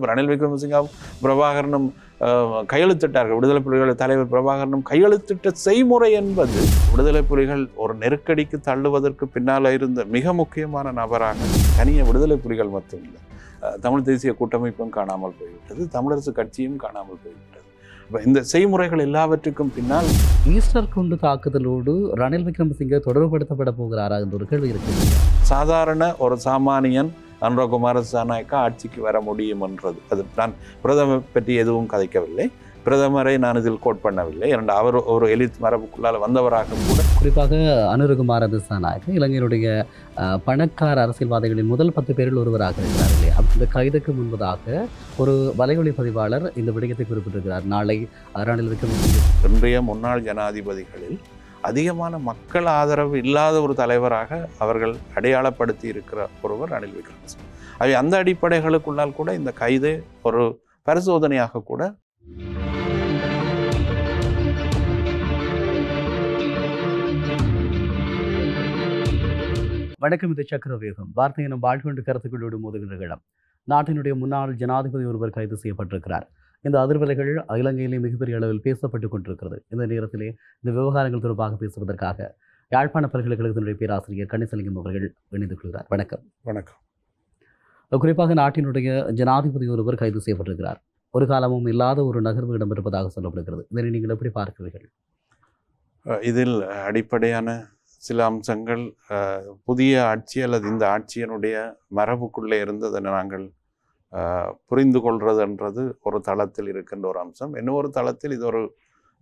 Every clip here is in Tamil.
ரணில் விக்ரமசிங்கவும் பிரபாகரனும் கையெழுத்திட்டார்கள். விடுதலை புலிகள் தலைவர் பிரபாகரனும் கையெழுத்திட்ட செய்முறை என்பது விடுதலை புலிகள் ஒரு நெருக்கடிக்கு தள்ளுவதற்கு பின்னால் இருந்த மிக முக்கியமான நபராக தனிய விடுதலை புலிகள் மட்டுமில்லை, தமிழ் தேசிய கூட்டமைப்பும் காணாமல் போய்விட்டது, தமிழரசு கட்சியும் காணாமல் போய்விட்டது. இந்த செய்முறைகள் எல்லாவற்றுக்கும் பின்னால் ஈஸ்டர் குண்டு தாக்குதலோடு ரணில் விக்ரமசிங்கே தொடர்புபடுத்தப்பட போகிறாரா என்ற ஒரு கேள்வி இருக்கு. சாதாரண ஒரு சாமானியன் அனுரகுமார திசாநாயக்கா ஆட்சிக்கு வர முடியும் என்றது. அது நான் பிரதமர் பற்றி எதுவும் கதைக்கவில்லை, பிரதமரை நான் இதில் கோட் பண்ணவில்லை. இரண்டு அவர் ஒரு எலிட் மரபுக்குள்ளால் வந்தவராக கூட. குறிப்பாக அனுரகுமார திசாநாயக்கா இலங்கையினுடைய பணக்கார அரசியல்வாதிகளின் முதல் 10 பேரில் ஒருவராக இருக்கிறார் இல்லையா? இந்த கைதுக்கு முன்பதாக ஒரு வலையொலி பதிவாளர் இந்த விடயத்தை குறிப்பிட்டிருக்கிறார். நாளை ரணில் விக்ரமசிங்கே இன்றைய முன்னாள் ஜனாதிபதிகளில் அதிகமான மக்கள் ஆதரவு இல்லாத ஒரு தலைவராக அவர்கள் அடையாளப்படுத்தி இருக்கிற ஒருவர் ரணில் விக்ரமசிங்கே. அவை அந்த அடிப்படைகளுக்குள்ளால் கூட இந்த கைது ஒரு பரிசோதனையாக கூட. வணக்கம், இது சக்கரவேகம். வார்த்தை எனும் வாழ்கொண்டு கருத்துக்களோடு மோதுகின்ற இடம். நாட்டினுடைய முன்னாள் ஜனாதிபதி ஒருவர் கைது செய்யப்பட்டிருக்கிறார். இந்த அதிர்வலைகள் இலங்கையிலே மிகப்பெரிய அளவில் பேசப்பட்டுக் கொண்டிருக்கிறது. இந்த நேரத்திலே இந்த விவகாரங்கள் தொடர்பாக பேசுவதற்காக யாழ்ப்பாண பல்கலைக்கழகத்தினுடைய பேராசிரியர் கணிசலிங்கம் அவர்கள் இணைந்து கொள்கிறார். வணக்கம். வணக்கம். குறிப்பாக நாட்டினுடைய ஜனாதிபதி ஒருவர் கைது செய்யப்பட்டிருக்கிறார். ஒரு காலமும் இல்லாத ஒரு நகர்வு இடம்பெறுவதாக சொல்லப்படுகிறது. இதனை நீங்கள் எப்படி பார்க்கிறீர்கள்? இதில் அடிப்படையான சில அம்சங்கள் புதிய ஆட்சி அல்லது இந்த ஆட்சியினுடைய மரபுக்குள்ளே இருந்ததை நாங்கள் புரிந்து கொள்றதுன்றது ஒரு தளத்தில் இருக்கின்ற ஒரு அம்சம். இன்னொரு தளத்தில் இது ஒரு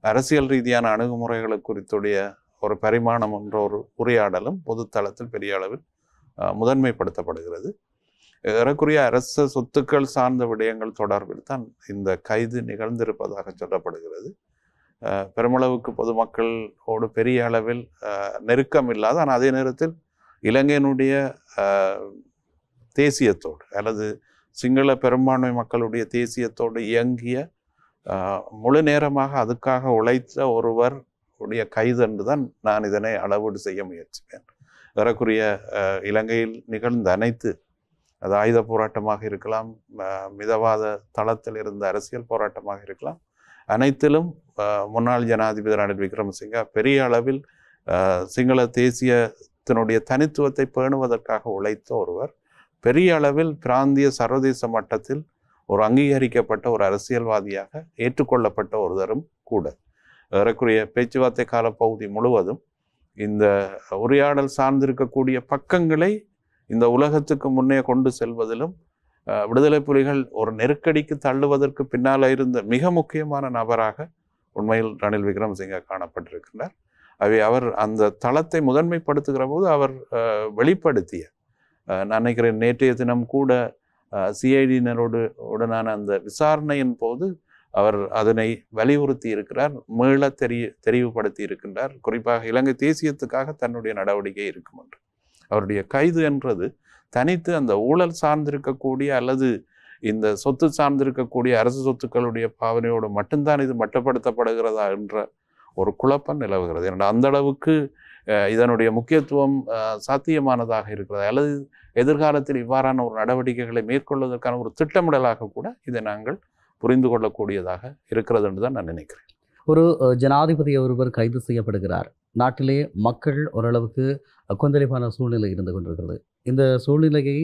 அரசியல் ரீதியான அணுகுமுறைகளை குறித்துடைய ஒரு பரிமாணம் என்ற ஒரு உரையாடலும் பொது தளத்தில் பெரிய அளவில் முதன்மைப்படுத்தப்படுகிறது. ஏறக்குறைய அரச சொத்துக்கள் சார்ந்த விடயங்கள் தொடர்பில் தான் இந்த கைது நிகழ்ந்திருப்பதாக சொல்லப்படுகிறது. பெருமளவுக்கு பொதுமக்களோடு பெரிய அளவில் நெருக்கம் இல்லாத, ஆனால் அதே நேரத்தில் இலங்கையினுடைய தேசியத்தோடு அல்லது சிங்கள பெரும்பான்மை மக்களுடைய தேசியத்தோடு இயங்கிய முழு நேரமாக அதுக்காக உழைத்த ஒருவர் உடைய கைது என்று தான் நான் இதனை அளவீடு செய்ய முயற்சிப்பேன். ஏறக்குறைய இலங்கையில் நிகழ்ந்த அனைத்து, அது ஆயுத போராட்டமாக இருக்கலாம், மிதவாத தளத்தில் இருந்த அரசியல் போராட்டமாக இருக்கலாம், அனைத்திலும் முன்னாள் ஜனாதிபதி ரணில் விக்ரமசிங்கே பெரிய அளவில் சிங்கள தேசியத்தினுடைய தனித்துவத்தை பேணுவதற்காக உழைத்த ஒருவர், பெரிய அளவில் பிராந்திய சர்வதேச மட்டத்தில் ஒரு அங்கீகரிக்கப்பட்ட ஒரு அரசியல்வாதியாக ஏற்றுக்கொள்ளப்பட்ட ஒருவரும் கூட. ஏறக்குறைய பேச்சுவார்த்தை காலப்பகுதி முழுவதும் இந்த உரையாடல் சார்ந்திருக்கக்கூடிய பக்கங்களை இந்த உலகத்துக்கு முன்னே கொண்டு செல்வதிலும் விடுதலை புலிகள் ஒரு நெருக்கடிக்கு தள்ளுவதற்கு பின்னால் இருந்த மிக முக்கியமான நபராக உண்மையில் ரணில் விக்ரமசிங்கே காணப்பட்டிருக்கின்றார். அவர் அந்த தளத்தை முதன்மைப்படுத்துகிற போது அவர் வெளிப்படுத்திய, நான் நினைக்கிறேன் நேற்றைய தினம் கூட சிஐடியினரோடு உடனான அந்த விசாரணையின் போது அவர் அதனை வலியுறுத்தி இருக்கிறார், மீள தெரிவுபடுத்தி இருக்கின்றார். குறிப்பாக இலங்கை தேசியத்துக்காக தன்னுடைய நடவடிக்கை இருக்கும் என்று. அவருடைய கைது என்றது தனித்து அந்த ஊழல் சார்ந்திருக்கக்கூடிய அல்லது இந்த சொத்து சார்ந்திருக்கக்கூடிய அரசு சொத்துக்களுடைய பாவனையோடு மட்டும்தான் இது மட்டுப்படுத்தப்படுகிறதா என்ற ஒரு குழப்பம் நிலவுகிறது. ஏன்னா அந்த அளவுக்கு இதனுடைய முக்கியத்துவம் சாத்தியமானதாக இருக்கிறது அல்லது எதிர்காலத்தில் இவ்வாறான ஒரு நடவடிக்கைகளை மேற்கொள்வதற்கான ஒரு திட்டமிடலாக கூட இதை நாங்கள் புரிந்து கொள்ளக்கூடியதாக இருக்கிறது என்று தான் நான் நினைக்கிறேன். ஒரு ஜனாதிபதி ஒருவர் கைது செய்யப்படுகிறார். நாட்டிலே மக்கள் ஓரளவுக்கு கொந்தளிப்பான சூழ்நிலை இருந்து கொண்டிருக்கிறது. இந்த சூழ்நிலையை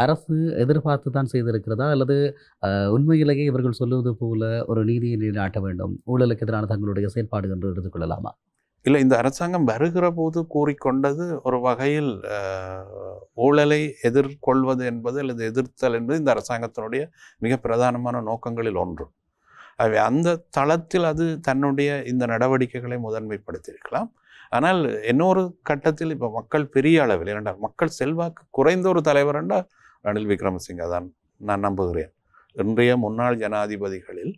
அரசு எதிர்பார்த்து தான் செய்திருக்கிறதா அல்லது உண்மையிலேயே இவர்கள் சொல்லுவது போல ஒரு நீதியை நிலைநாட்ட வேண்டும், ஊழலுக்கு எதிரான தங்களுடைய செயல்பாடு என்று எடுத்துக்கொள்ளலாமா? இல்லை, இந்த அரசாங்கம் வருகிற போது கூறிக்கொண்டது ஒரு வகையில் ஊழலை எதிர்கொள்வது என்பது அல்லது எதிர்த்தல் என்பது இந்த அரசாங்கத்தினுடைய மிக பிரதானமான நோக்கங்களில் ஒன்று. அந்த தளத்தில் அது தன்னுடைய இந்த நடவடிக்கைகளை முதன்மைப்படுத்தியிருக்கலாம். ஆனால் இன்னொரு கட்டத்தில் இப்போ மக்கள் பெரிய அளவில், ஏனென்றால் மக்கள் செல்வாக்கு குறைந்த ஒரு தலைவர் என்றால் ரணில் விக்ரமசிங்கே தான் நான் நம்புகிறேன். இன்றைய முன்னாள் ஜனாதிபதிகளில்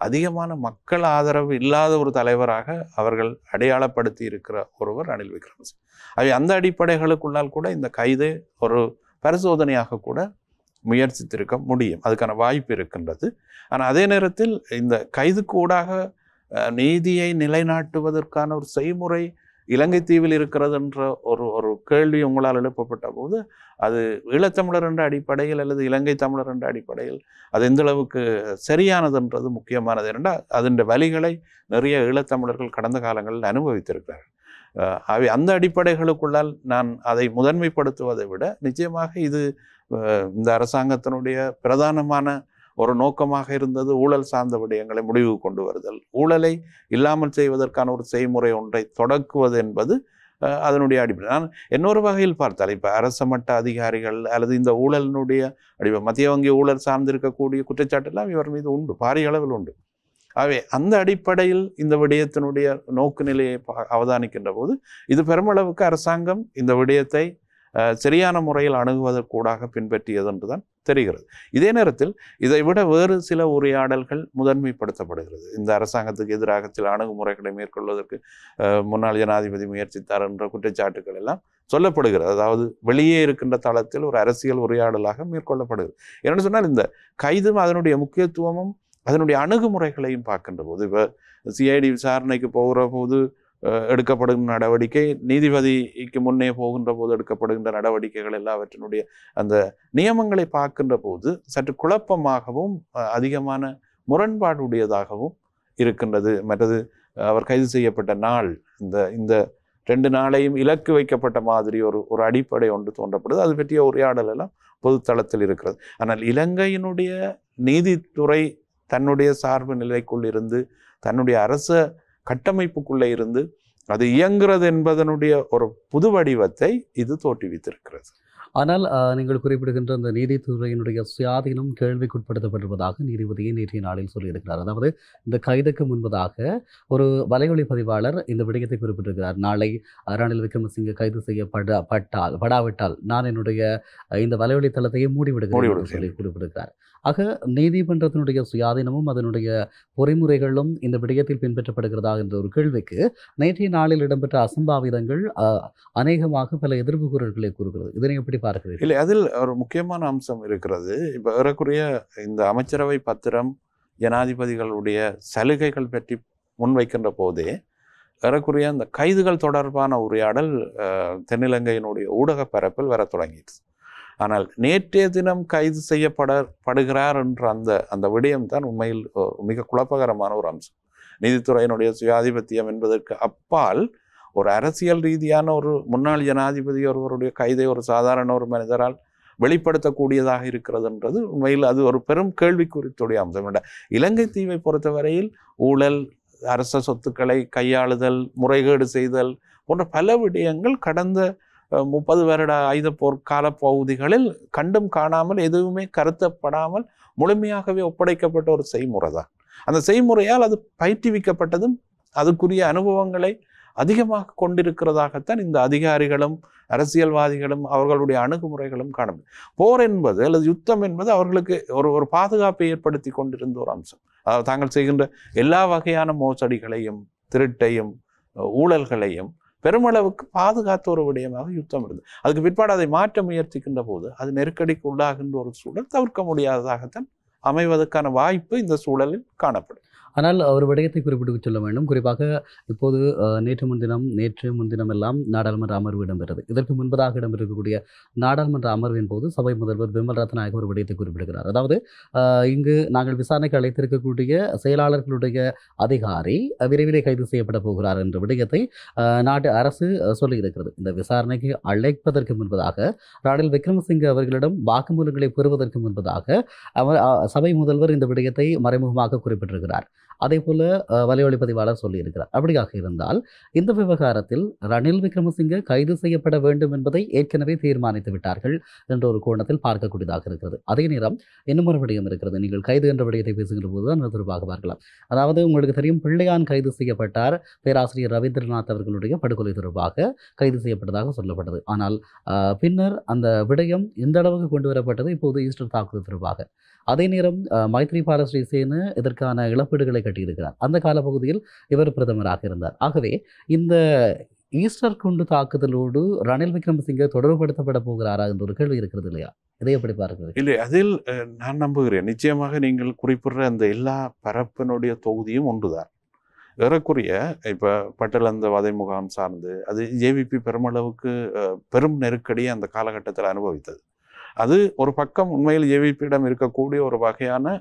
அதிகமான மக்கள் ஆதரவு இல்லாத ஒரு தலைவராக அவர்கள் அடையாளப்படுத்தி இருக்கிற ஒருவர் ரணில் விக்ரமசிங்கே. அந்த அடிப்படைகளுக்குள்ளால் கூட இந்த கைது ஒரு பரிசோதனையாக கூட முயற்சித்திருக்க முடியும், அதுக்கான வாய்ப்பு இருக்கின்றது. ஆனால் அதே நேரத்தில் இந்த கைதுக்கு ஊடாக நீதியை நிலைநாட்டுவதற்கான ஒரு செய்முறை இலங்கை தீவில் இருக்கிறது என்ற ஒரு கேள்வி உங்களால் எழுப்பப்பட்ட போது அது ஈழத்தமிழர் என்ற அடிப்படையில் அல்லது இலங்கை தமிழர் என்ற அடிப்படையில் அது எந்த அளவுக்கு சரியானதுன்றது முக்கியமானது. ஏனென்றால் அதன் வலிகளை நிறைய ஈழத்தமிழர்கள் கடந்த காலங்களில் அனுபவித்திருக்கிறார்கள். அவை அந்த அடிப்படைகளுக்குள்ளால் நான் அதை முதன்மைப்படுத்துவதை விட நிச்சயமாக இது இந்த அரசாங்கத்தினுடைய பிரதானமான ஒரு நோக்கமாக இருந்தது ஊழல் சார்ந்த விடயங்களை முடிவு கொண்டு வருதல், ஊழலை இல்லாமல் செய்வதற்கான ஒரு செய்முறை ஒன்றை தொடக்குவது என்பது அதனுடைய அடிப்படை. நான் இன்னொரு வகையில் பார்த்தால் இப்போ அரச மட்ட அதிகாரிகள் அல்லது இந்த ஊழலினுடைய மத்திய வங்கி ஊழல் சார்ந்திருக்கக்கூடிய குற்றச்சாட்டெல்லாம் இவர் மீது உண்டு, பாரிய அளவில் உண்டு. ஆகவே அந்த அடிப்படையில் இந்த விடயத்தினுடைய நோக்கு நிலையை அவதானிக்கின்ற போது இது பெருமளவுக்கு அரசாங்கம் இந்த விடயத்தை சரியான முறையில் அணுகுவதற்கூடாக பின்பற்றியது என்றுதான் தெரிகிறது. இதே நேரத்தில் இதை விட வேறு சில உரையாடல்கள் முதன்மைப்படுத்தப்படுகிறது. இந்த அரசாங்கத்துக்கு எதிராக சில அணுகுமுறைகளை மேற்கொள்வதற்கு முன்னாள் ஜனாதிபதி முயற்சித்தார் என்ற குற்றச்சாட்டுகள் எல்லாம் சொல்லப்படுகிறது. அதாவது வெளியே இருக்கின்ற தளத்தில் ஒரு அரசியல் உரையாடலாக மேற்கொள்ளப்படுகிறது. என்னென்னு சொன்னால் இந்த கைதும் அதனுடைய முக்கியத்துவமும் அதனுடைய அணுகுமுறைகளையும் பார்க்கின்ற போது இப்போ சிஐடி விசாரணைக்கு போகிற போது எடுக்கப்படுகின்ற நடவடிக்கை, நீதிபதிக்கு முன்னே போகின்ற போது எடுக்கப்படுகின்ற நடவடிக்கைகள் எல்லாவற்றினுடைய அந்த நியமங்களை பார்க்கின்ற போது சற்று குழப்பமாகவும் அதிகமான முரண்பாடுடையதாகவும் இருக்கின்றது. மற்றது அவர் கைது செய்யப்பட்ட நாள், இந்த 2 நாளையும் இலக்கு வைக்கப்பட்ட மாதிரி ஒரு அடிப்படை ஒன்று தோன்றப்படுது. அது பற்றிய உரையாடல் எல்லாம் பொதுத்தளத்தில் இருக்கிறது. ஆனால் இலங்கையினுடைய நீதித்துறை தன்னுடைய சார்பு நிலைக்குள் இருந்து தன்னுடைய அரச கட்டமைப்புக்குள்ளே இருந்து அது இயங்குகிறது என்பதனுடைய ஒரு புது வடிவத்தை இது தோற்றுவித்திருக்கிறது. ஆனால் நீங்கள் குறிப்பிடுகின்ற அந்த நீதித்துறையினுடைய சுயாதீனம் கேள்விக்குட்படுத்தப்பட்டிருப்பதாக நீதிபதியை நேற்றைய நாளில் சொல்லியிருக்கிறார். அதாவது இந்த கைதுக்கு முன்பதாக ஒரு வலையொலி பதிவாளர் இந்த விடயத்தை குறிப்பிட்டிருக்கிறார். நாளை ரணில் விக்ரமசிங்கே கைது செய்யப்படாவிட்டால் நான் என்னுடைய இந்த வலையொலி தளத்தையே மூடிவிடுகிறேன் சொல்லி குறிப்பிட்டிருக்கிறார். ஆக நீதிமன்றத்தினுடைய சுயாதீனமும் அதனுடைய பொறிமுறைகளும் இந்த விடயத்தில் பின்பற்றப்படுகிறதா என்ற ஒரு கேள்விக்கு நேற்றைய நாளில் இடம்பெற்ற அசம்பாவிதங்கள் அநேகமாக பல எதிர்ப்பு குரல்களை கூறுகிறது. இதனை எப்படி பார்க்கிறீர்கள்? இல்லை, அதில் ஒரு முக்கியமான அம்சம் இருக்கிறது. இப்போ ஏறக்குறைய இந்த அமைச்சரவை பத்திரம் ஜனாதிபதிகளுடைய சலுகைகள் பற்றி முன்வைக்கின்ற போதே ஏறக்குறைய அந்த கைதுகள் தொடர்பான உரையாடல் தென்னிலங்கையினுடைய ஊடக பரப்பில் வர தொடங்கிடுச்சு. ஆனால் நேற்றைய தினம் கைது செய்யப்படுகிறார் என்ற அந்த விடயம்தான் உண்மையில் மிக குழப்பகரமான ஒரு அம்சம். நீதித்துறையினுடைய சுயாதிபத்தியம் என்பதற்கு அப்பால் ஒரு அரசியல் ரீதியான ஒரு முன்னாள் ஜனாதிபதி ஒருவருடைய கைதை ஒரு சாதாரண ஒரு மனிதரால் வெளிப்படுத்தக்கூடியதாக இருக்கிறதுன்றது உண்மையில் அது ஒரு பெரும் கேள்விக்குறித்துடைய அம்சம். இலங்கை தீவை பொறுத்தவரையில் ஊழல், அரச சொத்துக்களை கையாளுதல், முறைகேடு செய்தல் போன்ற பல விடயங்கள் கடந்த 30 வருட ஆயுத போர்க்கால பகுதிகளில் கண்டும் காணாமல் எதுவுமே கருத்தப்படாமல் முழுமையாகவே ஒப்படைக்கப்பட்ட ஒரு செய்முறை தான். அந்த செய்முறையால் அது பயிற்றுவிக்கப்பட்டதும் அதுக்குரிய அனுபவங்களை அதிகமாக கொண்டிருக்கிறதாகத்தான் இந்த அதிகாரிகளும் அரசியல்வாதிகளும் அவர்களுடைய அணுகுமுறைகளும் காணப்படும். போர் என்பது அல்லது யுத்தம் என்பது அவர்களுக்கு ஒரு பாதுகாப்பை ஏற்படுத்தி கொண்டிருந்த ஒரு அம்சம். அதாவது தாங்கள் செய்கின்ற எல்லா வகையான மோசடிகளையும் திருட்டையும் ஊழல்களையும் பெருமளவுக்கு பாதுகாத்த ஒரு விடயமாக யுத்தம் இருந்தது. அதுக்கு பிற்பாடு அதை மாற்ற முயற்சிக்கின்ற போது அது நெருக்கடிக்கு உள்ளாகின்ற ஒரு சூழல் தவிர்க்க முடியாததாகத்தான் அமைவதற்கான வாய்ப்பு இந்த சூழலில் காணப்படும். ஆனால் ஒரு விடயத்தை குறிப்பிட்டு சொல்ல வேண்டும். குறிப்பாக இப்போது நேற்று முன்தினம் எல்லாம் நாடாளுமன்ற அமர்வு இடம்பெறுது. இதற்கு முன்பதாக இடம்பெறக்கூடிய நாடாளுமன்ற அமர்வின் போது சபை முதல்வர் விமல் ரத்நாயக்க ஒரு விடயத்தை குறிப்பிடுகிறார். அதாவது இங்கு நாங்கள் விசாரணைக்கு அழைத்திருக்கக்கூடிய செயலாளர்களுடைய அதிகாரி விரைவிலே கைது செய்யப்பட போகிறார் என்ற விடயத்தை நாட்டு அரசு சொல்லியிருக்கிறது. இந்த விசாரணைக்கு அழைப்பதற்கு முன்பதாக ரணில் விக்ரமசிங்கே அவர்களிடம் வாக்குமூலங்களை பெறுவதற்கு முன்பதாக சபை முதல்வர் இந்த விடயத்தை மறைமுகமாக குறிப்பிட்டிருக்கிறார். அதே போல வலையொலி பதிவாளர் சொல்லியிருக்கிறார். அப்படியாக இருந்தால் இந்த விவகாரத்தில் ரணில் விக்ரமசிங்கே கைது செய்யப்பட வேண்டும் என்பதை ஏற்கனவே தீர்மானித்து விட்டார்கள் என்ற ஒரு கோணத்தில் பார்க்கக்கூடியதாக இருக்கிறது. அதே நேரம் இன்னும் ஒரு விடயம் இருக்கிறது. நீங்கள் கைது என்ற விடயத்தை பேசுகின்ற போது தான் தொடர்பாக பார்க்கலாம். அதாவது உங்களுக்கு தெரியும், பிள்ளையான் கைது செய்யப்பட்டார். பேராசிரியர் ரவீந்திரநாத் அவர்களுடைய படுகொலை தொடர்பாக கைது செய்யப்பட்டதாக சொல்லப்பட்டது. ஆனால் பின்னர் அந்த விடயம் எந்த அளவுக்கு கொண்டு வரப்பட்டது இப்போது ஈஸ்டர் தாக்குதல் தொடர்பாக. அதே நேரம் மைத்ரிபால ஸ்ரீசேன இதற்கான இழப்பீடுகளை கட்டியிருக்கிறார். அந்த காலப்பகுதியில் இவர் பிரதமராக இருந்தார். ஆகவே இந்த ஈஸ்டர் குண்டு தாக்குதலோடு ரணில் விக்ரமசிங்கே தொடர்புபடுத்தப்பட போகிறாரா என்ற ஒரு கேள்வி இருக்கிறது இல்லையா? இதை எப்படி பார்க்கிறது? இல்லை, அதில் நான் நம்புகிறேன். நிச்சயமாக நீங்கள் குறிப்பிடுற அந்த எல்லா பரப்பினுடைய தொகுதியும் ஒன்றுதான். ஏறக்குறைய இப்போ பட்டலந்த வதை முகாம் சார்ந்து அது ஜேவிபி பெருமளவுக்கு பெரும் நெருக்கடியை அந்த காலகட்டத்தில் அனுபவித்தது. அது ஒரு பக்கம் உண்மையில் ஜேவிபியிடம் இருக்கக்கூடிய ஒரு வகையான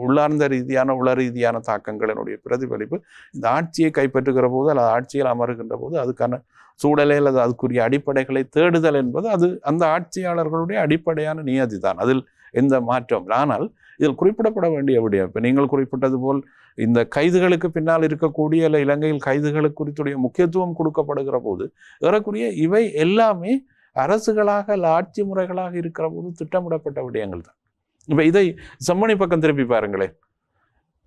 உள்ளார்ந்த ரீதியான உள ரீதியான தாக்கங்களினுடைய பிரதிபலிப்பு. இந்த ஆட்சியை கைப்பற்றுகிற போது அல்லது ஆட்சியில் அமருகின்ற போது அதுக்கான சூழலை அல்லது அதுக்குரிய அடிப்படைகளை தேடுதல் என்பது அது அந்த ஆட்சியாளர்களுடைய அடிப்படையான நியதி தான். அதில் எந்த மாற்றம். ஆனால் இதில் குறிப்பிடப்பட வேண்டிய விடயம், இப்போ நீங்கள் குறிப்பிட்டது போல் இந்த கைதுகளுக்கு பின்னால் இருக்கக்கூடிய அல்ல இலங்கையில் கைதுகளுக்கு குறித்துடைய முக்கியத்துவம் கொடுக்கப்படுகிற போது ஏறக்குரிய இவை எல்லாமே அரசுகளாக அல்ல ஆட்சி முறைகளாக இருக்கிற போது திட்டமிடப்பட்ட விடயங்கள் தான். இப்போ இதை செம்மணி பக்கம் திருப்பி பாருங்களேன்.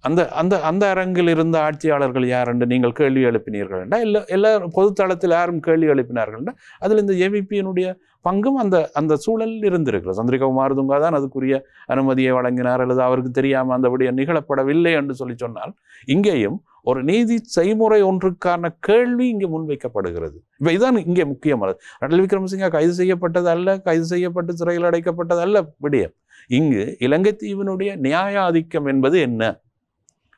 அந்த அந்த அந்த அரங்கில் இருந்த ஆட்சியாளர்கள் யார் என்று நீங்கள் கேள்வி எழுப்பினீர்கள் என்றால் எல்லா பொதுத்தளத்தில் யாரும் கேள்வி எழுப்பினார்கள் என்றால் அதில் இந்த ஏவிபியினுடைய பங்கும் அந்த அந்த சூழலில் இருந்திருக்கிறது. சந்திரிகா குமாரதுங்கா தான் அதுக்குரிய அனுமதியை வழங்கினார் அல்லது அவருக்கு தெரியாமல் அந்த விடயம் நிகழப்படவில்லை என்று சொன்னால் இங்கேயும் ஒரு நீதி செய்முறை ஒன்றுக்கான கேள்வி இங்கே முன்வைக்கப்படுகிறது. இப்போ இதுதான் இங்கே முக்கியமானது. ரணில் விக்ரமசிங்க கைது செய்யப்பட்டது அல்ல, கைது செய்யப்பட்டு சிறையில் அடைக்கப்பட்டது அல்ல விடயம். இங்கு இலங்கை தீவினுடைய நியாயாதிக்கம் என்பது என்ன?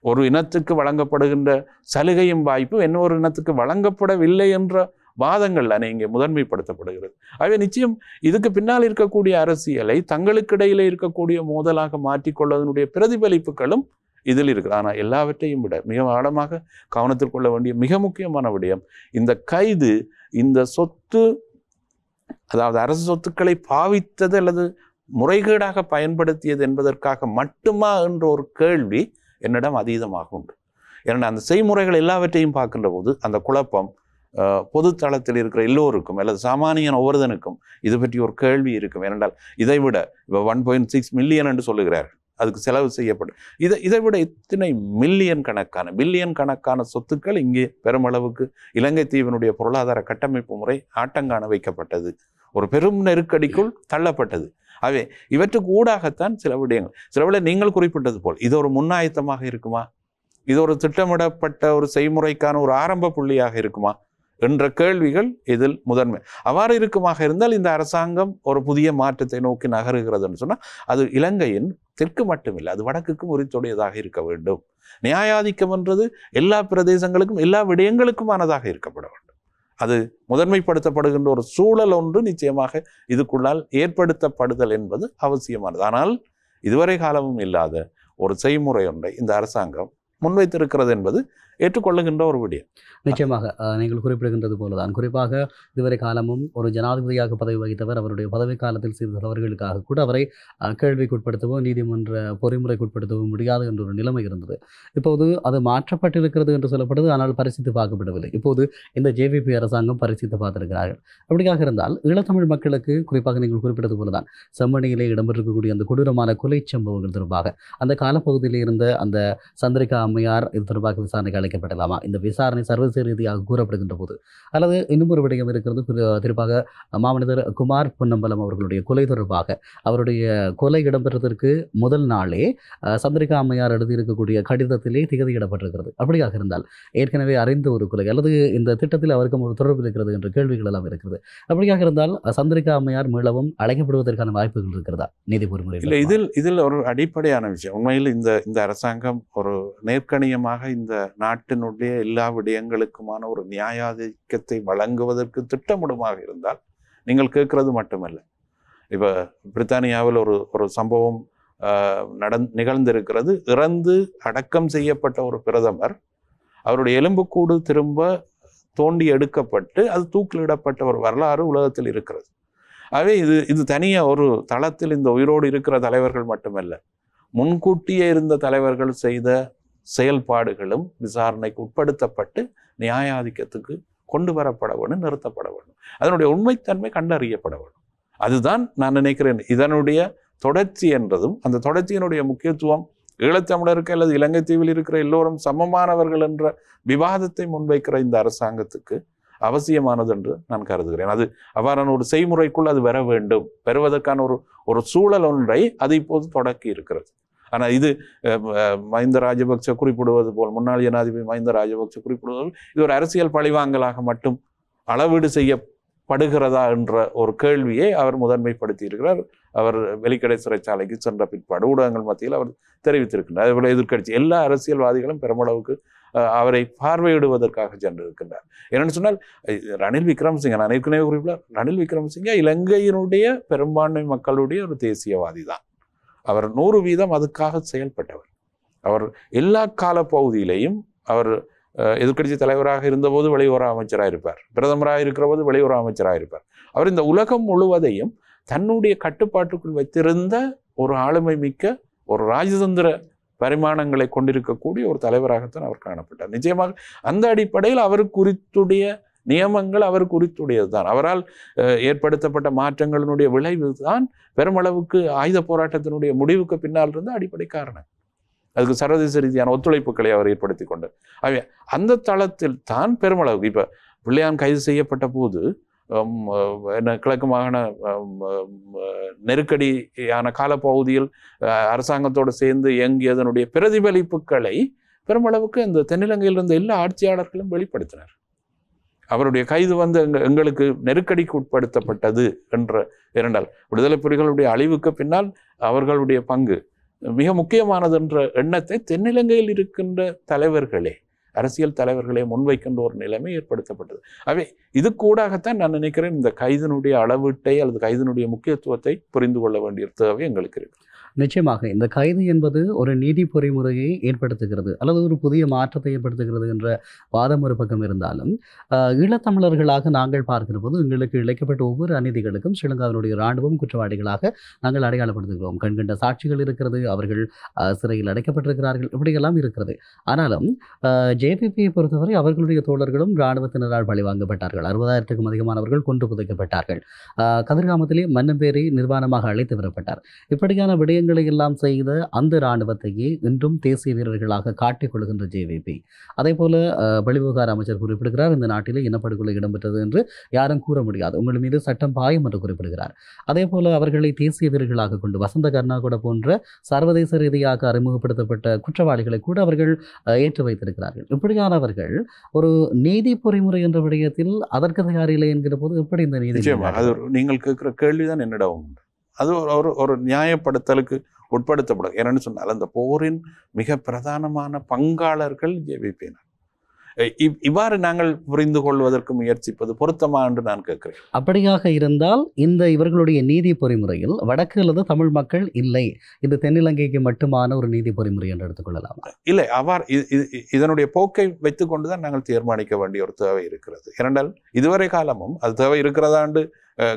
ஒரு இனத்துக்கு வழங்கப்படுகின்ற சலுகையும் வாய்ப்பும் இன்னொரு இனத்துக்கு வழங்கப்படவில்லை என்ற வாதங்கள் தானே இங்கே முதன்மைப்படுத்தப்படுகிறது. ஆகவே நிச்சயம் இதுக்கு பின்னால் இருக்கக்கூடிய அரசியலை தங்களுக்கிடையிலே இருக்கக்கூடிய மோதலாக மாற்றிக்கொள்வதனுடைய பிரதிபலிப்புகளும் இதில் இருக்குது. ஆனால் எல்லாவற்றையும் விட மிக ஆழமாக கவனத்தில் கொள்ள வேண்டிய மிக முக்கியமான விடயம், இந்த கைது இந்த சொத்து, அதாவது அரசு சொத்துக்களை பாவித்தது அல்லது முறைகேடாக பயன்படுத்தியது என்பதற்காக மட்டுமா என்ற ஒரு கேள்வி என்னிடம் அதீதமாக உண்டு. ஏன்னா அந்த செய்முறைகள் எல்லாவற்றையும் பார்க்கின்ற போது அந்த குழப்பம் பொது தளத்தில் இருக்கிற எல்லோருக்கும் அல்லது சாமானியன் ஒவ்வொருதனுக்கும் இது பற்றி ஒரு கேள்வி இருக்கும். ஏனென்றால் இதை விட இப்போ 1.6 மில்லியன் என்று சொல்லுகிறார்கள், அதுக்கு செலவு செய்யப்படும். இதை விட இத்தனை பில்லியன் கணக்கான சொத்துக்கள் இங்கே பெருமளவுக்கு இலங்கை தீவினுடைய பொருளாதார கட்டமைப்பு முறை ஆட்டங்காண வைக்கப்பட்டது, ஒரு பெரும் நெருக்கடிக்குள் தள்ளப்பட்டது. ஆகவே இவற்றுக்கு ஊடாகத்தான் சில விடயங்கள் நீங்கள் குறிப்பிட்டது போல் இது ஒரு முன்னாயத்தமாக இருக்குமா, இது ஒரு திட்டமிடப்பட்ட ஒரு செய்முறைக்கான ஒரு ஆரம்ப புள்ளியாக இருக்குமா என்ற கேள்விகள் இதில் முதன்மை. அவ்வாறு இருக்குமாக இருந்தால் இந்த அரசாங்கம் ஒரு புதிய மாற்றத்தை நோக்கி நகருகிறது என்று சொன்னால் அது இலங்கையின் தெற்கு மட்டுமில்லை, அது வடக்குக்கும் உரித்துடையதாக இருக்க வேண்டும். நியாயாதிக்கம் என்றது எல்லா பிரதேசங்களுக்கும் எல்லா விடயங்களுக்குமானதாக இருக்கப்பட வேண்டும். அது முதன்மைப்படுத்தப்படுகின்ற ஒரு சூழல் ஒன்று நிச்சயமாக இதுக்குள்ளால் ஏற்படுத்தப்படுதல் என்பது அவசியமானது. ஆனால் இதுவரை காலமும் இல்லாத ஒரு செய்முறை ஒன்றை இந்த அரசாங்கம் முன்வைத்திருக்கிறது என்பது ஏற்றுக்கொள்ளுகின்ற ஒரு விடயம். நிச்சயமாக நீங்கள் குறிப்பிடுகின்றது போலதான், குறிப்பாக இதுவரை காலமும் ஒரு ஜனாதிபதியாக பதவி வகித்தவர் அவருடைய பதவி காலத்தில் செய்த தவறுகளுக்காக கூட அவரை கேள்விக்குட்படுத்தவோ நீதிமன்ற பொறிமுறைக்குட்படுத்தவோ முடியாது என்ற ஒரு நிலைமை இருந்தது. இப்போது அது மாற்றப்பட்டிருக்கிறது என்று சொல்லப்படுது, ஆனால் பரிசித்து பார்க்கப்படவில்லை. இப்போது இந்த ஜேவிபி அரசாங்கம் பரிசித்து பார்த்திருக்கிறார்கள். அப்படியாக இருந்தால் ஈழத்தமிழ் மக்களுக்கு குறிப்பாக நீங்கள் குறிப்பிட்டது போலதான் செம்மணியிலே இடம்பெற்றிருக்கக்கூடிய அந்த கொடூரமான கொலை சம்பவங்கள் தொடர்பாக அந்த காலப்பகுதியில் இருந்த அந்த சந்திரிகா அம்மையார் இது தொடர்பாக விசாரணைக்கு அழைக்கப்படலாமா? இந்த விசாரணை சர்வதேச ரீதியாக கூறப்படுகின்ற போது அல்லது இன்னும் ஒரு விடயம் இருக்கிறது, குறிப்பாக மாமனிதர் குமார் பொன்னம்பலம் அவர்களுடைய கொலை தொடர்பாக அவருடைய கொலை இடம்பெற்றதற்கு முதல் நாளே சந்திரிகா அம்மையார் எழுதியிருக்கக்கூடிய கடிதத்திலே திகதியிடப்பட்டிருக்கிறது. அப்படியாக இருந்தால் ஏற்கனவே அறிந்த ஒரு கொலை அல்லது இந்த திட்டத்தில் அவருக்கும் ஒரு தொடர்பு இருக்கிறது என்ற கேள்விகள் எல்லாம் இருக்கிறது. அப்படியாக இருந்தால் சந்திரிகா அம்மையார் மீளவும் அழைக்கப்படுவதற்கான வாய்ப்புகள் இருக்கிறதா நீதி பொறிமுறையில்? இதில் ஒரு அடிப்படையான விஷயம், உண்மையில் இந்த அரசாங்கம் ஒரு நேர்கணியமாக இந்த நாட்டினுடைய எல்லா விடயங்களுக்குமான ஒரு நியாயாதிக்கத்தை வழங்குவதற்கு திட்டமிடுமாக இருந்தால் நீங்கள் கேட்கறது மட்டுமல்ல. இப்போ பிரித்தானியாவில் ஒரு சம்பவம் நிகழ்ந்திருக்கிறது. இறந்து அடக்கம் செய்யப்பட்ட ஒரு பிரதமர் அவருடைய எலும்புக்கூடு திரும்ப தோண்டி எடுக்கப்பட்டு அது தூக்கிலிடப்பட்ட ஒரு வரலாறு உலகத்தில் இருக்கிறது. ஆகவே இது தனியாக ஒரு தளத்தில் இந்த உயிரோடு இருக்கிற தலைவர்கள் மட்டுமல்ல, முன்கூட்டியே இருந்த தலைவர்கள் செய்த செயல்பாடுகளும் விசாரணைக்கு உட்படுத்தப்பட்டு நியாயாதிக்கத்துக்கு கொண்டு வரப்பட வேண்டும், நிறுத்தப்பட வேண்டும், அதனுடைய உண்மைத்தன்மை கண்டறியப்பட வேண்டும். அதுதான் நான் நினைக்கிறேன் இதனுடைய தொடர்ச்சி என்றதும் அந்த தொடர்ச்சியினுடைய முக்கியத்துவம் ஈழத்தமிழருக்கு அல்லது இலங்கை தீவில் இருக்கிற எல்லோரும் சமமானவர்கள் என்ற விவாதத்தை முன்வைக்கிற இந்த அரசாங்கத்துக்கு அவசியமானது என்று நான் கருதுகிறேன். அது அவ்வாறான ஒரு செய்முறைக்குள் அது வர வேண்டும், பெறுவதற்கான ஒரு சூழல் ஒன்றை அது இப்போது தொடக்கி இருக்கிறது. ஆனால் இது மஹிந்த ராஜபக்ச குறிப்பிடுவது போல், முன்னாள் ஜனாதிபதி மஹிந்த ராஜபக்ச குறிப்பிடுவது இது ஒரு அரசியல் பழிவாங்கலாக மட்டும் அளவீடு செய்யப்படுகிறதா என்ற ஒரு கேள்வியை அவர் முதன்மைப்படுத்தி இருக்கிறார். அவர் வெலிக்கடை சிறைச்சாலைக்கு சென்ற பிற்பாடு ஊடகங்கள் மத்தியில் அவர் தெரிவித்திருக்கிறார். அதேபோல எதிர்க்கட்சி எல்லா அரசியல்வாதிகளும் பெருமளவுக்கு அவரை பார்வையிடுவதற்காக சென்றிருக்கின்றார். என்னென்னு சொன்னால் ரணில் விக்ரமசிங்க, நான் ஏற்கனவே குறிப்பிட்டார், ரணில் விக்ரமசிங்க இலங்கையினுடைய பெரும்பான்மை மக்களுடைய ஒரு தேசியவாதி தான். அவர் 100% அதுக்காக செயல்பட்டவர். அவர் எல்லா கால பகுதியிலையும் அவர் எதிர்க்கட்சி தலைவராக இருந்தபோது வெளியுறவு அமைச்சராக இருப்பார், பிரதமராக இருக்கிற போது வெளியுறவு அமைச்சராக இருப்பார். அவர் இந்த உலகம் முழுவதையும் தன்னுடைய கட்டுப்பாட்டுக்குள் வைத்திருந்த ஒரு ஆளுமை மிக்க ஒரு ராஜதந்திர பரிமாணங்களை கொண்டிருக்கக்கூடிய ஒரு தலைவராகத்தான் அவர் காணப்பட்டார். நிச்சயமாக அந்த அடிப்படையில் அவர் குறித்துடைய நியமங்கள் அவர் குறித்துடையது தான். அவரால் ஏற்படுத்தப்பட்ட மாற்றங்களினுடைய விளைவு தான் பெருமளவுக்கு ஆயுத போராட்டத்தினுடைய முடிவுக்கு பின்னால் இருந்த அடிப்படை காரணம். அதுக்கு சர்வதேச ரீதியான ஒத்துழைப்புகளை அவர் ஏற்படுத்தி கொண்டார். அந்த தளத்தில் தான் பெருமளவுக்கு இப்போ பிள்ளையான் கைது செய்யப்பட்ட போது கிழக்கு மாகாண நெருக்கடியான காலப்பகுதியில் அரசாங்கத்தோடு சேர்ந்து இயங்கியதனுடைய பிரதிபலிப்புகளை பெருமளவுக்கு இந்த தென்னிலங்கையில் இருந்த எல்லா ஆட்சியாளர்களும் வெளிப்படுத்தினர். அவருடைய கைது வந்து எங்களுக்கு நெருக்கடிக்கு உட்படுத்தப்பட்டது என்ற இரண்டால் விடுதலை புலிகளுடைய அழிவுக்கு பின்னால் அவர்களுடைய பங்கு மிக முக்கியமானது என்ற எண்ணத்தை தென்னிலங்கையில் இருக்கின்ற தலைவர்களே, அரசியல் தலைவர்களே முன்வைக்கின்ற ஒரு நிலைமை ஏற்படுத்தப்பட்டது. அவை இது கூடாகத்தான் நான் நினைக்கிறேன் இந்த கைதினுடைய அளவீட்டை அல்லது கைதினுடைய முக்கியத்துவத்தை புரிந்து கொள்ள வேண்டிய தேவை எங்களுக்கு இருக்கு. நிச்சயமாக இந்த கைது என்பது ஒரு நீதி பொறிமுறையை ஏற்படுத்துகிறது அல்லது ஒரு புதிய மாற்றத்தை ஏற்படுத்துகிறது என்ற வாதம் ஒரு பக்கம் இருந்தாலும், ஈழத்தமிழர்களாக நாங்கள் பார்க்கிற போது எங்களுக்கு இழைக்கப்பட்ட ஒவ்வொரு அநீதிகளுக்கும் ஸ்ரீலங்காவினுடைய இராணுவம் குற்றவாளிகளாக நாங்கள் அடையாளப்படுத்துகிறோம். கண்கண்ட சாட்சிகள் இருக்கிறது, அவர்கள் சிறையில் அடைக்கப்பட்டிருக்கிறார்கள், இப்படியெல்லாம் இருக்கிறது. ஆனாலும் ஜேபிபியை பொறுத்தவரை அவர்களுடைய தோழர்களும் இராணுவத்தினரால் பழிவாங்கப்பட்டார்கள். 60,000க்கும் அதிகமானவர்கள் கொன்று புதைக்கப்பட்டார்கள். கதிர்காமத்திலே மன்னம்பேரை நிர்வாணமாக அழைத்து வரப்பட்டார். இப்படியான விடயங்களை எல்லாம் செய்த அந்த இராணுவத்தையே இன்றும் தேசிய வீரர்களாக காட்டிக் கொள்கின்ற ஜேவிபி. அதே போல வெளிவிவகார அமைச்சர் குறிப்பிடுகிறார், இந்த நாட்டிலே இனப்படுகொலை இடம்பெற்றது என்று யாரும் கூற முடியாது, உங்கள் மீது சட்டம் பாயும் என்று குறிப்பிடுகிறார். அதே போல அவர்களை தேசிய வீரர்களாக கொண்டு வசந்த கர்நாகோட போன்ற சர்வதேச ரீதியாக அறிமுகப்படுத்தப்பட்ட குற்றவாளிகளை கூட அவர்கள் ஏற்று வைத்திருக்கிறார்கள். இப்படியானவர்கள் ஒரு நீதி பொறிமுறை என்ற விடயத்தில் அதற்கு தயாரில்லை என்கிற போது எப்படி இந்த நீதி? நீங்கள் கேட்கிற கேள்விதான் என்னிடம் அது ஒரு நியாயப்படுத்தலுக்கு உட்படுத்தப்படும். என்னன்னு சொன்னால் அந்த போரின் மிக பிரதானமான பங்காளர்கள் ஜேவிபியினர். இவ்வாறு நாங்கள் புரிந்து கொள்வதற்கு முயற்சிப்பது பொருத்தமா என்று நான் கேட்கிறேன். அப்படியாக இருந்தால் இந்த இவர்களுடைய நீதி பொறிமுறையில் வடக்கு அல்லது தமிழ் மக்கள் இல்லை, இது தென்னிலங்கைக்கு மட்டுமான ஒரு நீதி பொறிமுறை என்று எடுத்துக்கொள்ளலாம். இல்லை, அவ்வாறு இதனுடைய போக்கை வைத்துக் கொண்டுதான் நாங்கள் தீர்மானிக்க வேண்டிய ஒரு தேவை இருக்கிறது. இரண்டால் இதுவரை காலமும் அது தேவை இருக்கிறதாண்டு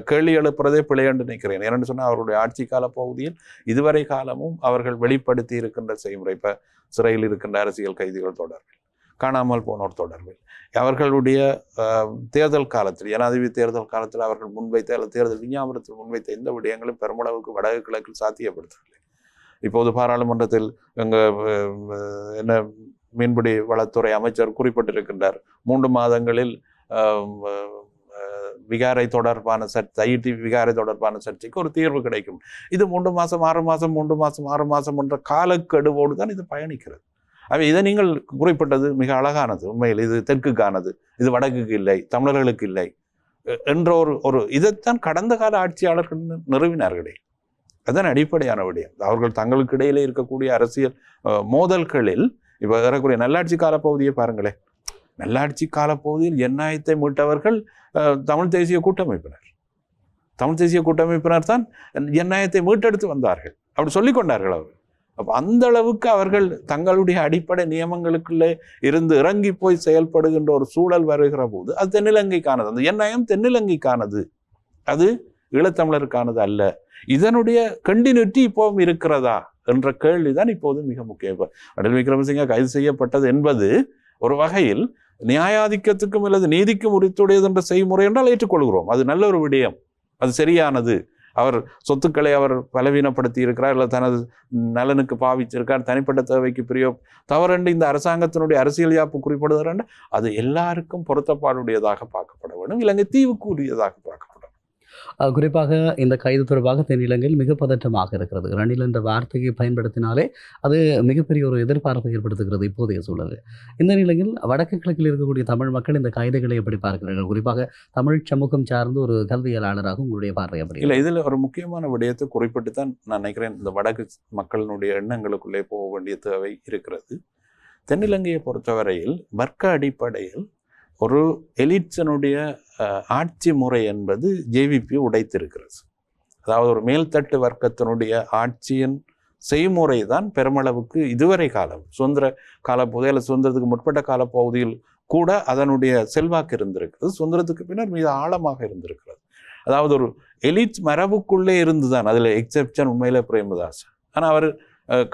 கேள்வி எழுப்புறதே பிழை என்று நினைக்கிறேன். ஏன்னு சொன்னால் அவர்களுடைய ஆட்சி கால பகுதியில் இதுவரை காலமும் அவர்கள் வெளிப்படுத்தி இருக்கின்ற செய்முறை, இப்போ சிறையில் இருக்கின்ற அரசியல் கைதிகள் தொடர்பில், காணாமல் போனோர் தொடர்பில், அவர்களுடைய தேர்தல் காலத்தில், ஜனாதிபதி தேர்தல் காலத்தில் அவர்கள் முன்வைத்த அல்லது தேர்தல் விஞ்ஞாபனத்தில் முன்வைத்த எந்த விடயங்களும் பெருமளவுக்கு வடக்கு கிழக்கில் சாத்தியப்படுத்தவில்லை. இப்போது பாராளுமன்றத்தில் என்ன மீன்பிடி வளத்துறை அமைச்சர் குறிப்பிட்டிருக்கின்றார், 3 மாதங்களில் விகாரை தொடர்பான ஐடி விகாரை தொடர்பான சர்ச்சைக்கு ஒரு தீர்வு கிடைக்கும். இது 3 மாதம் 6 மாதம் 3 மாதம் 6 மாதம் என்ற காலக்கெடுவோடு தான் இது பயணிக்கிறது. அவை இதை நீங்கள் குறிப்பிட்டது மிக அழகானது. உண்மையில் இது தெற்குக்கானது, இது வடக்குக்கு இல்லை, தமிழர்களுக்கு இல்லை என்ற ஒரு இதைத்தான் கடந்த கால ஆட்சியாளர்கள் நிறுவினார்களே. அதுதான் அடிப்படையான விடயம். அவர்கள் தங்களுக்கு இடையிலே இருக்கக்கூடிய அரசியல் மோதல்களில் இப்போ ஏறக்கூடிய நல்லாட்சி காலப்பகுதியை பாருங்களேன். நல்லாட்சி காலப்பகுதியில் ஜனநாயகத்தை மீட்டவர்கள் தமிழ் தேசிய கூட்டமைப்பினர். தமிழ் தேசிய கூட்டமைப்பினர் தான் ஜனநாயகத்தை மீட்டெடுத்து வந்தார்கள், அப்படி சொல்லிக் கொண்டார்கள் அவர்கள். அப்போ அந்த அளவுக்கு அவர்கள் தங்களுடைய அடிப்படை நியமங்களுக்குள்ளே இருந்து இறங்கி போய் செயல்படுகின்ற ஒரு சூழல் வருகிற போது அது தென்னிலங்கைக்கானது. அந்த ஜனநாயகம் தென்னிலங்கைக்கானது, அது ஈழத்தமிழருக்கானது அல்ல. இதனுடைய கண்டினியூட்டி இப்போவும் இருக்கிறதா என்ற கேள்விதான் இப்போது மிக முக்கியம். இப்போ ரணில் விக்ரமசிங்க கைது செய்யப்பட்டது என்பது ஒரு வகையில் நியாயாதிக்கத்துக்கும் அல்லது நீதிக்கும் உரித்துடையது என்ற செய்முறை என்றால் ஏற்றுக்கொள்கிறோம். அது நல்ல ஒரு விடயம், அது சரியானது. அவர் சொத்துக்களை அவர் பலவீனப்படுத்தி இருக்கிறார், இல்லை தனது நலனுக்கு பாவிச்சிருக்கார், தனிப்பட்ட தேவைக்கு தவறென்று இந்த அரசாங்கத்தினுடைய அரசியல் யாப்பு குறிப்பிடுகிறார். அது எல்லாருக்கும் பொருத்தப்பாடுடையதாக பார்க்கப்பட வேண்டும், இலங்கை தீவுக்கு உரியதாக பார்க்கப்படும். குறிப்பாக இந்த கைது தொடர்பாக தென்னிலங்கையில் மிக பதற்றமாக இருக்கிறது. ரணில் என்ற வார்த்தையை பயன்படுத்தினாலே அது மிகப்பெரிய ஒரு எதிர்பார்ப்பை ஏற்படுத்துகிறது இப்போதைய சூழல். இந்த நிலையில் வடக்கு கிழக்கில் இருக்கக்கூடிய தமிழ் மக்கள் இந்த கைதுகளை எப்படி பார்க்கிறார்கள்? குறிப்பாக தமிழ் சமூகம் சார்ந்து ஒரு கல்வியலாளராக உங்களுடைய பார்வை எப்படி? இல்லை, இதில் ஒரு முக்கியமான விடயத்தை குறிப்பிட்டு தான் நான் நினைக்கிறேன் இந்த வடக்கு மக்களினுடைய எண்ணங்களுக்குள்ளே போக வேண்டிய தேவை இருக்கிறது. தென்னிலங்கையை பொறுத்தவரையில் வர்க்க அடிப்படையில் ஒரு எலிட்ஸனுடைய ஆட்சி முறை என்பது ஜேவிபி உடைத்திருக்கிறது. அதாவது ஒரு மேல்தட்டு வர்க்கத்தினுடைய ஆட்சியின் செய்முறை தான் பெருமளவுக்கு இதுவரை காலம் சுதந்திர காலப்பகுதியில் சுதந்திரத்துக்கு முற்பட்ட காலப்பகுதியில் கூட அதனுடைய செல்வாக்கு இருந்திருக்கிறது. சுதந்திரத்துக்கு பின்னர் மிக ஆழமாக இருந்திருக்கிறது. அதாவது ஒரு எலிட் மரபுக்குள்ளே இருந்துதான், அதில் எக்ஸெப்ஷன் உண்மையிலே பிரேமதாஸ். ஆனால் அவர்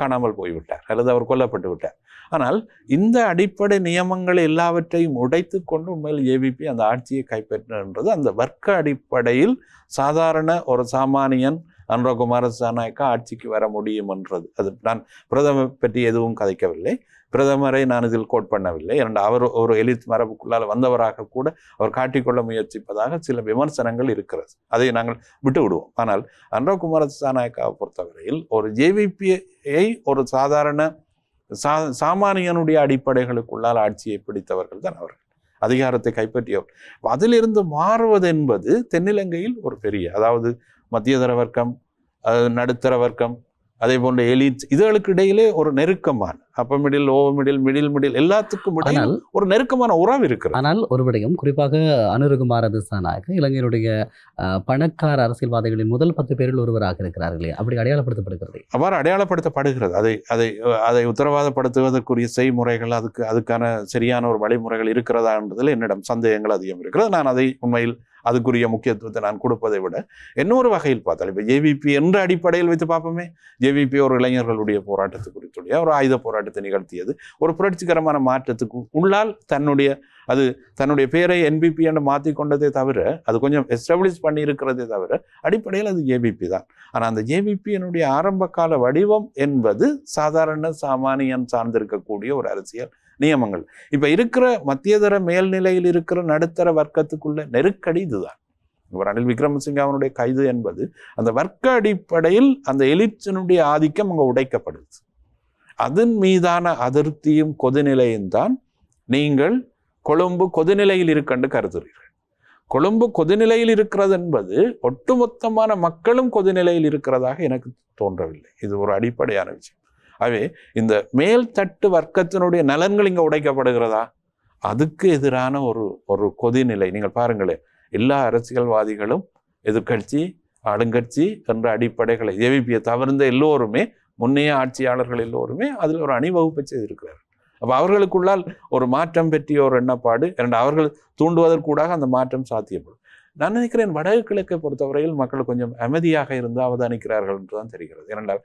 காணாமல் போய்விட்டார் அல்லது அவர் கொல்லப்பட்டு விட்டார். ஆனால் இந்த அடிப்படை நியமங்கள் எல்லாவற்றையும் உடைத்து கொண்டு உண்மையில் ஏவிபி அந்த ஆட்சியை கைப்பற்றினது அந்த வர்க்க அடிப்படையில் சாதாரண ஒரு சாமானியன் அனுரகுமார திசாநாயக்கா ஆட்சிக்கு வர முடியும் என்றது. அது நான் பிரதமர் பற்றி எதுவும் கதைக்கவில்லை, பிரதமரை நான் இதில் கோட் பண்ணவில்லை. ஏனென்றால் அவர் ஒரு எலிட் மரபுக்குள்ளால் வந்தவராக கூட அவர் காட்டிக்கொள்ள முயற்சிப்பதாக சில விமர்சனங்கள் இருக்கிறது. அதை நாங்கள் விட்டு விடுவோம். ஆனால் அனுரகுமார திசாநாயக்காவை பொறுத்தவரையில் ஒரு ஜேவிபியை ஒரு சாதாரண சாமானியனுடைய அடிப்படைகளுக்குள்ளால் ஆட்சியை பிடித்தவர்கள் தான் அவர்கள், அதிகாரத்தை கைப்பற்றியவர். அதிலிருந்து மாறுவது என்பது தென்னிலங்கையில் ஒரு பெரிய, அதாவது மத்தியதர வர்க்கம், நடுத்தர வர்க்கம், அதே போன்ற எலிட்ஸ், இதுகளுக்கு இடையிலே ஒரு நெருக்கமான அப்ப மிடில், ஓவர் மிடில், மிடில் எல்லாத்துக்கும் இடையில் ஒரு நெருக்கமான உறவு இருக்கிறது. ஆனால் ஒரு விடயம், குறிப்பாக அனுரகுமார திசாநாயக்க இலங்கையினுடைய பணக்கார அரசியல்வாதிகளின் முதல் 10 பேரில் ஒருவராக இருக்கிறார்களே, அப்படி அடையாளப்படுத்தப்படுகிறது. அவ்வாறு அடையாளப்படுத்தப்படுகிறது. அதை உத்தரவாதப்படுத்துவதற்குரிய செய்முறைகள், அதுக்கான சரியான ஒரு வழிமுறைகள் இருக்கிறதா என்பதில் என்னிடம் சந்தேகங்கள் அதிகம் இருக்கிறது. நான் அதை உண்மையில் அதுக்குரிய முக்கியத்துவத்தை நான் கொடுப்பதை விட இன்னொரு வகையில் பார்த்தால், இப்போ ஜேவிபி என்ற அடிப்படையில் வைத்து பார்ப்போமே, ஜேவிபி ஒரு இளைஞர்களுடைய போராட்டத்தை குறித்துடைய ஒரு ஆயுத போராட்டத்தை நிகழ்த்தியது, ஒரு புரட்சிகரமான மாற்றத்துக்கு உள்ளால் தன்னுடைய பேரை என்பிபி என்று மாற்றி கொண்டதே தவிர, அது கொஞ்சம் எஸ்டாப்ளிஷ் பண்ணி இருக்கிறதே தவிர அடிப்படையில் அது ஜேவிபி தான். ஆனால் அந்த ஜேவிபியினுடைய ஆரம்ப கால வடிவம் என்பது சாதாரண சாமானியன் சார்ந்திருக்கக்கூடிய ஒரு அரசியல் நியமங்கள். இப்ப இருக்கிற மத்தியதர மேல்நிலையில் இருக்கிற நடுத்தர வர்க்கத்துக்குள்ள நெருக்கடி இதுதான். ரணில் விக்ரமசிங்க அவனுடைய கைது என்பது அந்த வர்க்க அடிப்படையில் அந்த எலிட்ஸினுடைய ஆதிக்கம் அங்கே உடைக்கப்படுது. அதன் மீதான அதிருப்தியும் கொதிநிலையும் தான் நீங்கள் கொழும்பு கொதிநிலையில் இருக்கென்று கருதுகிறீர்கள். கொழும்பு கொதிநிலையில் இருக்கிறது என்பது ஒட்டுமொத்தமான மக்களும் கொதிநிலையில் இருக்கிறதாக எனக்கு தோன்றவில்லை. இது ஒரு அடிப்படையான விஷயம். ஆகவே இந்த மேல்தட்டு வர்க்கத்தினுடைய நலன்கள் இங்கே உடைக்கப்படுகிறதா? அதுக்கு எதிரான ஒரு கொதிநிலை. நீங்கள் பாருங்களேன், எல்லா அரசியல்வாதிகளும் எதிர்கட்சி, ஆளுங்கட்சி என்ற அடிப்படைகளை ஜேவிபியை தவிர்ந்த எல்லோருமே, முன்னைய ஆட்சியாளர்கள் எல்லோருமே அதில் ஒரு அணிவகுப்பை செய்திருக்கிறார்கள். அப்போ அவர்களுக்குள்ளால் ஒரு மாற்றம் பற்றிய ஒரு எண்ணப்பாடு, அவர்கள் தூண்டுவதற்கூடாக அந்த மாற்றம் சாத்தியப்படும். நான் நினைக்கிறேன் வடக்கு கிழக்கை பொறுத்தவரையில் மக்கள் கொஞ்சம் அமைதியாக இருந்து அவதானிக்கிறார்கள் என்றுதான் தெரிகிறது. ஏனென்றால்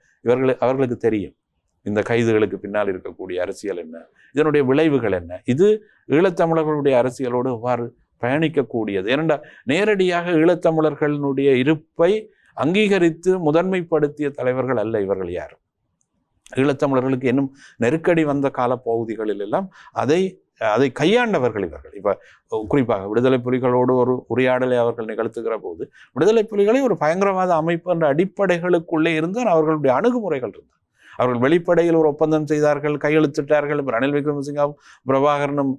அவர்களுக்கு தெரியும் இந்த கைதுகளுக்கு பின்னால் இருக்கக்கூடிய அரசியல் என்ன, இதனுடைய விளைவுகள் என்ன, இது ஈழத்தமிழர்களுடைய அரசியலோடு எவ்வாறு பயணிக்கக்கூடியது. ஏனென்றால் நேரடியாக ஈழத்தமிழர்களுடைய இருப்பை அங்கீகரித்து முதன்மைப்படுத்திய தலைவர்கள் அல்ல இவர்கள் யாரும். ஈழத்தமிழர்களுக்கு இன்னும் நெருக்கடி வந்த காலப்பகுதிகளில் எல்லாம் அதை கையாண்டவர்கள் இவர்கள். இப்ப குறிப்பாக விடுதலை புலிகளோடு ஒரு உரையாடலை அவர்கள் நிகழ்த்துகிற போது, விடுதலை புலிகளை ஒரு பயங்கரவாத அமைப்பு என்ற அடிப்படைகளுக்குள்ளே இருந்து அவர்களுடைய அணுகுமுறைகள் இருந்தது. அவர்கள் வெளிப்படையில் ஒரு ஒப்பந்தம் செய்தார்கள், கையெழுத்திட்டார்கள். ரணில் விக்ரமசிங்கவும் பிரபாகரனும்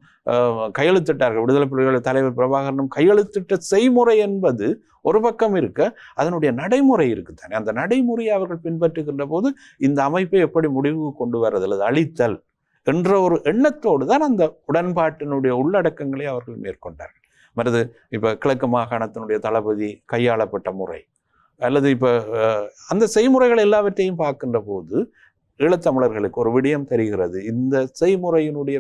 கையெழுத்திட்டார்கள். விடுதலை புலிகள் தலைவர் பிரபாகரனும் கையெழுத்திட்ட செய்முறை என்பது ஒரு பக்கம் இருக்க, அதனுடைய நடைமுறை இருக்குத்தானே. அந்த நடைமுறையை அவர்கள் பின்பற்றுகின்ற போது இந்த அமைப்பை எப்படி முடிவுக்கு கொண்டு வரது அல்லது அழித்தல் என்ற ஒரு எண்ணத்தோடு தான் அந்த உடன்பாட்டினுடைய உள்ளடக்கங்களை அவர்கள் மேற்கொண்டார்கள். மற்றது இப்போ கிழக்கு மாகாணத்தினுடைய தளபதி கையாளப்பட்ட முறை அல்லது இப்போ அந்த செய்முறைகள் எல்லாவற்றையும் பார்க்கின்ற போது ஈழத்தமிழர்களுக்கு ஒரு விடயம் தெரிகிறது. இந்த செய்முறையினுடைய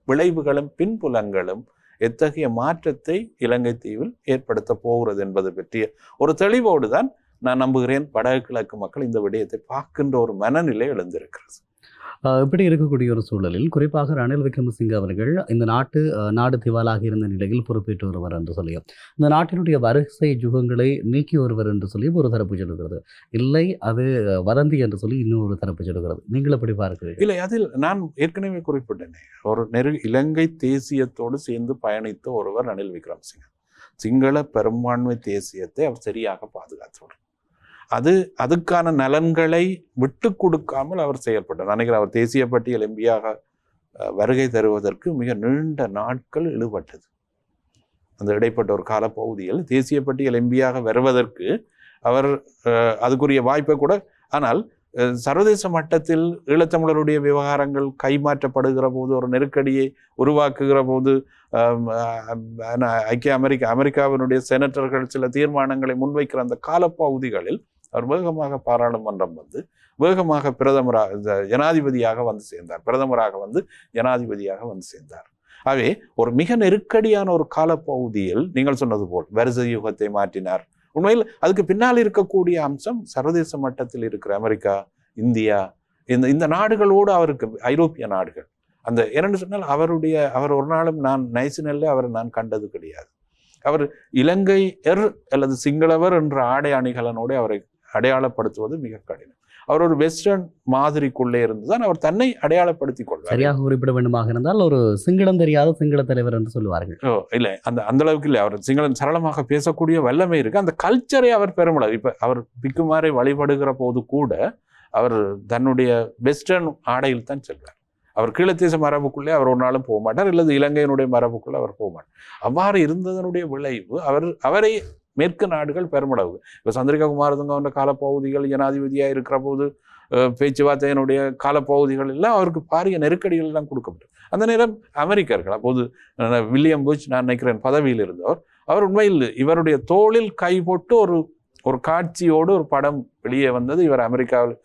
விளைவுகளும் பின்புலங்களும் எத்தகைய மாற்றத்தை இலங்கை தீவில் ஏற்படுத்த போகிறது என்பது பற்றிய ஒரு தெளிவோடு தான் நான் நம்புகிறேன் வடகிழக்கு மக்கள் இந்த விடயத்தை பார்க்கின்ற ஒரு மனநிலை எழுந்திருக்கிறது. இப்படி இருக்கக்கூடிய ஒரு சூழலில் குறிப்பாக ரணில் விக்ரமசிங்க அவர்கள் இந்த நாடு திவாலாக இருந்த நிலையில் பொறுப்பேற்று வருவர் என்று சொல்லி, இந்த நாட்டினுடைய வரிசை யுகங்களை நீக்கி வருவர் என்று சொல்லி ஒரு தரப்பு சொல்லுகிறது. இல்லை, அது வதந்தி என்று சொல்லி இன்னொரு தரப்பு சொல்லுகிறது. நீங்கள் எப்படி பார்க்கிறீர்கள்? இல்லை, அதில் நான் ஏற்கனவே குறிப்பிட்டேனே, ஒரு இலங்கை தேசியத்தோடு சேர்ந்து பயணித்த ஒருவர் ரணில் விக்ரமசிங்க. சிங்கள பெரும்பான்மை தேசியத்தை அவர் சரியாக பாதுகாத்தவர். அதுக்கான நலன்களை விட்டு கொடுக்காமல் அவர் செயல்பட்டார். நினைக்கிறேன் அவர் தேசிய பட்டியல் எம்பியாக வருகை தருவதற்கு மிக நீண்ட நாட்கள் இழுபட்டது. அந்த இடைப்பட்ட ஒரு காலப்பகுதியில் தேசிய பட்டியல் எம்பியாக வருவதற்கு அவர் அதுக்குரிய வாய்ப்பை கூட, ஆனால் சர்வதேச மட்டத்தில் ஈழத்தமிழருடைய விவகாரங்கள் கைமாற்றப்படுகிற போது, ஒரு நெருக்கடியை உருவாக்குகிற போது, அமெரிக்காவினுடைய செனட்டர்கள் சில தீர்மானங்களை முன்வைக்கிற அந்த காலப்பகுதிகளில் அவர் வேகமாக பாராளுமன்றம் வந்து வேகமாக ஜனாதிபதியாக வந்து சேர்ந்தார். பிரதமராக வந்து ஜனாதிபதியாக வந்து சேர்ந்தார். ஆகவே ஒரு மிக நெருக்கடியான ஒரு காலப்பகுதியில் நீங்கள் சொன்னது போல் வரிசை யுகத்தை மாற்றினார். உண்மையில் அதுக்கு பின்னால் இருக்கக்கூடிய அம்சம் சர்வதேச மட்டத்தில் இருக்கிற அமெரிக்கா, இந்தியா, இந்த நாடுகளோடு அவருக்கு, ஐரோப்பிய நாடுகள், அந்த என்னென்னு சொன்னால் அவர் ஒரு நாளும் நான் நைசினல்ல அவரை நான் கண்டது கிடையாது. அவர் இலங்கையர் அல்லது சிங்களவர் என்ற ஆடை அணிகலனோடு அவரை அடையாளப்படுத்துவது மிக கடினம். அவர் ஒரு வெஸ்டர்ன் மாதிரிக்குள்ளே இருந்துதான் அவர் தன்னை அடையாளப்படுத்திக் கொள்வார். சரியாக குறிப்பிட வேண்டுமாக இருந்தால் ஒரு சிங்களம் தெரியாத சிங்கள தலைவர் என்று சொல்லுவார்கள். இல்லை, அந்த அளவுக்கு இல்லை. அவர் சிங்களம் சரளமாக பேசக்கூடிய வல்லமை இருக்கு. அந்த கல்ச்சரை அவர் பெருமளவு, இப்ப அவர் பிக்குமாரை வழிபடுகிற போது கூட அவர் தன்னுடைய வெஸ்டர்ன் ஆடையில் தான் செல்வார். அவர் கீழத்தேச மரபுக்குள்ளே அவர் ஒரு நாளும் போக மாட்டார், அல்லது இலங்கையினுடைய மரபுக்குள்ளே அவர் போக மாட்டார். அவ்வாறு இருந்ததனுடைய விளைவு அவரை மேற்கு நாடுகள் பெருமளவு, இப்போ சந்திரிகா குமாரதுங்க காலப்பகுதிகள், ஜனாதிபதியாக இருக்கிற போது பேச்சுவார்த்தையினுடைய காலப்பகுதிகள் எல்லாம் அவருக்கு பாரிய நெருக்கடிகள் எல்லாம் கொடுக்கப்பட்டது. அந்த நேரம் அமெரிக்கர்கள், அப்போது வில்லியம் புஷ் நான் நினைக்கிறேன் பதவியில் இருந்தவர், அவர் உண்மையில் இவருடைய தோளில் கை போட்டு ஒரு காட்சியோடு ஒரு படம் வெளியே வந்தது. இவர் அமெரிக்காவில்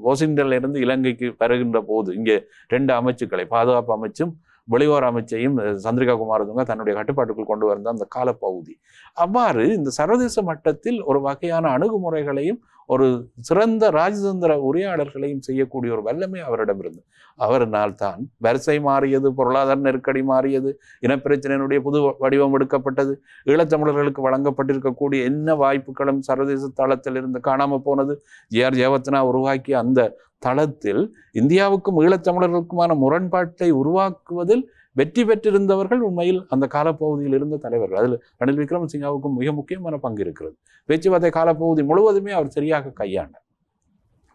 வாஷிங்டன்ல இருந்து இலங்கைக்கு வருகின்ற போது இங்கே 2 அமைச்சுக்களை, பாதுகாப்பு அமைச்சும் வெளிவார அமைச்சையும் சந்திரிகா குமாரதுங்க தன்னுடைய கட்டுப்பாட்டுக்குள் கொண்டு வந்த அந்த காலப்பகுதி. அவ்வாறு இந்த சர்வதேச மட்டத்தில் ஒரு வகையான அணுகுமுறைகளையும் ஒரு சிறந்த ராஜதந்திர உரையாடல்களையும் செய்யக்கூடிய ஒரு வல்லமை அவரிடம் இருந்து அவரினால் தான் வரிசை மாறியது, பொருளாதார நெருக்கடி மாறியது, இனப்பிரச்சனையினுடைய புது வடிவம் எடுக்கப்பட்டது, ஈழத்தமிழர்களுக்கு வழங்கப்பட்டிருக்கக்கூடிய என்ன வாய்ப்புகளும் சர்வதேச தளத்தில் இருந்து காணாமல் போனது. ஜே.ஆர். ஜெயவர்தனா உருவாக்கிய அந்த தளத்தில் இந்தியாவுக்கும் ஈழத்தமிழர்களுக்குமான முரண்பாட்டை உருவாக்குவதில் வெற்றி பெற்றிருந்தவர்கள் உண்மையில் அந்த காலப்பகுதியில் இருந்த தலைவர்கள். அதில் ரணில் விக்ரமசிங்காவுக்கும் மிக முக்கியமான பங்கு இருக்கிறது. பேச்சுவார்த்தை காலப்பகுதி முழுவதுமே அவர் சரியாக கையாண்டார்.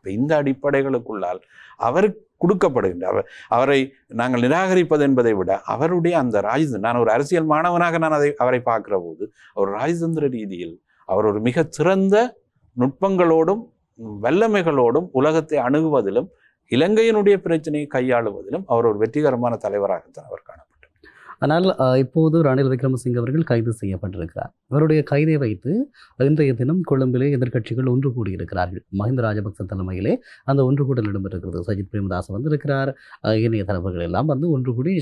இந்த அடிப்படைகளுக்குள்ளால் அவர் கொடுக்கப்படுகின்ற அவரை நாங்கள் நிராகரிப்பது என்பதை விட அவருடைய அந்த நான் ஒரு அரசியல் மாணவனாக நான் அவரை பார்க்கிற போது அவர் ராஜதந்திர ரீதியில் அவர் ஒரு மிக சிறந்த நுட்பங்களோடும் வல்லமைகளோடும் உலகத்தை அணுகுவதிலும் இலங்கையினுடைய பிரச்சனையை கையாளுவதிலும் அவர் ஒரு வெற்றிகரமான தலைவராகத்தான் அவர் காணப்பட்டார். ஆனால் இப்போது ரணில் விக்ரமசிங்க அவர்கள் கைது செய்யப்பட்டிருக்கிறார். இவருடைய கைதை வைத்து இன்றைய தினம் கொழும்பிலே எதிர்க்கட்சிகள் ஒன்று கூடியிருக்கிறார்கள். மஹிந்த ராஜபக்ச தலைமையிலே அந்த ஒன்று கூடல் இடம்பெற்றிருக்கிறது. சஜித் பிரேமதாஸ் வந்திருக்கிறார், இணைய தலைவர்கள் எல்லாம் வந்து ஒன்று கூடி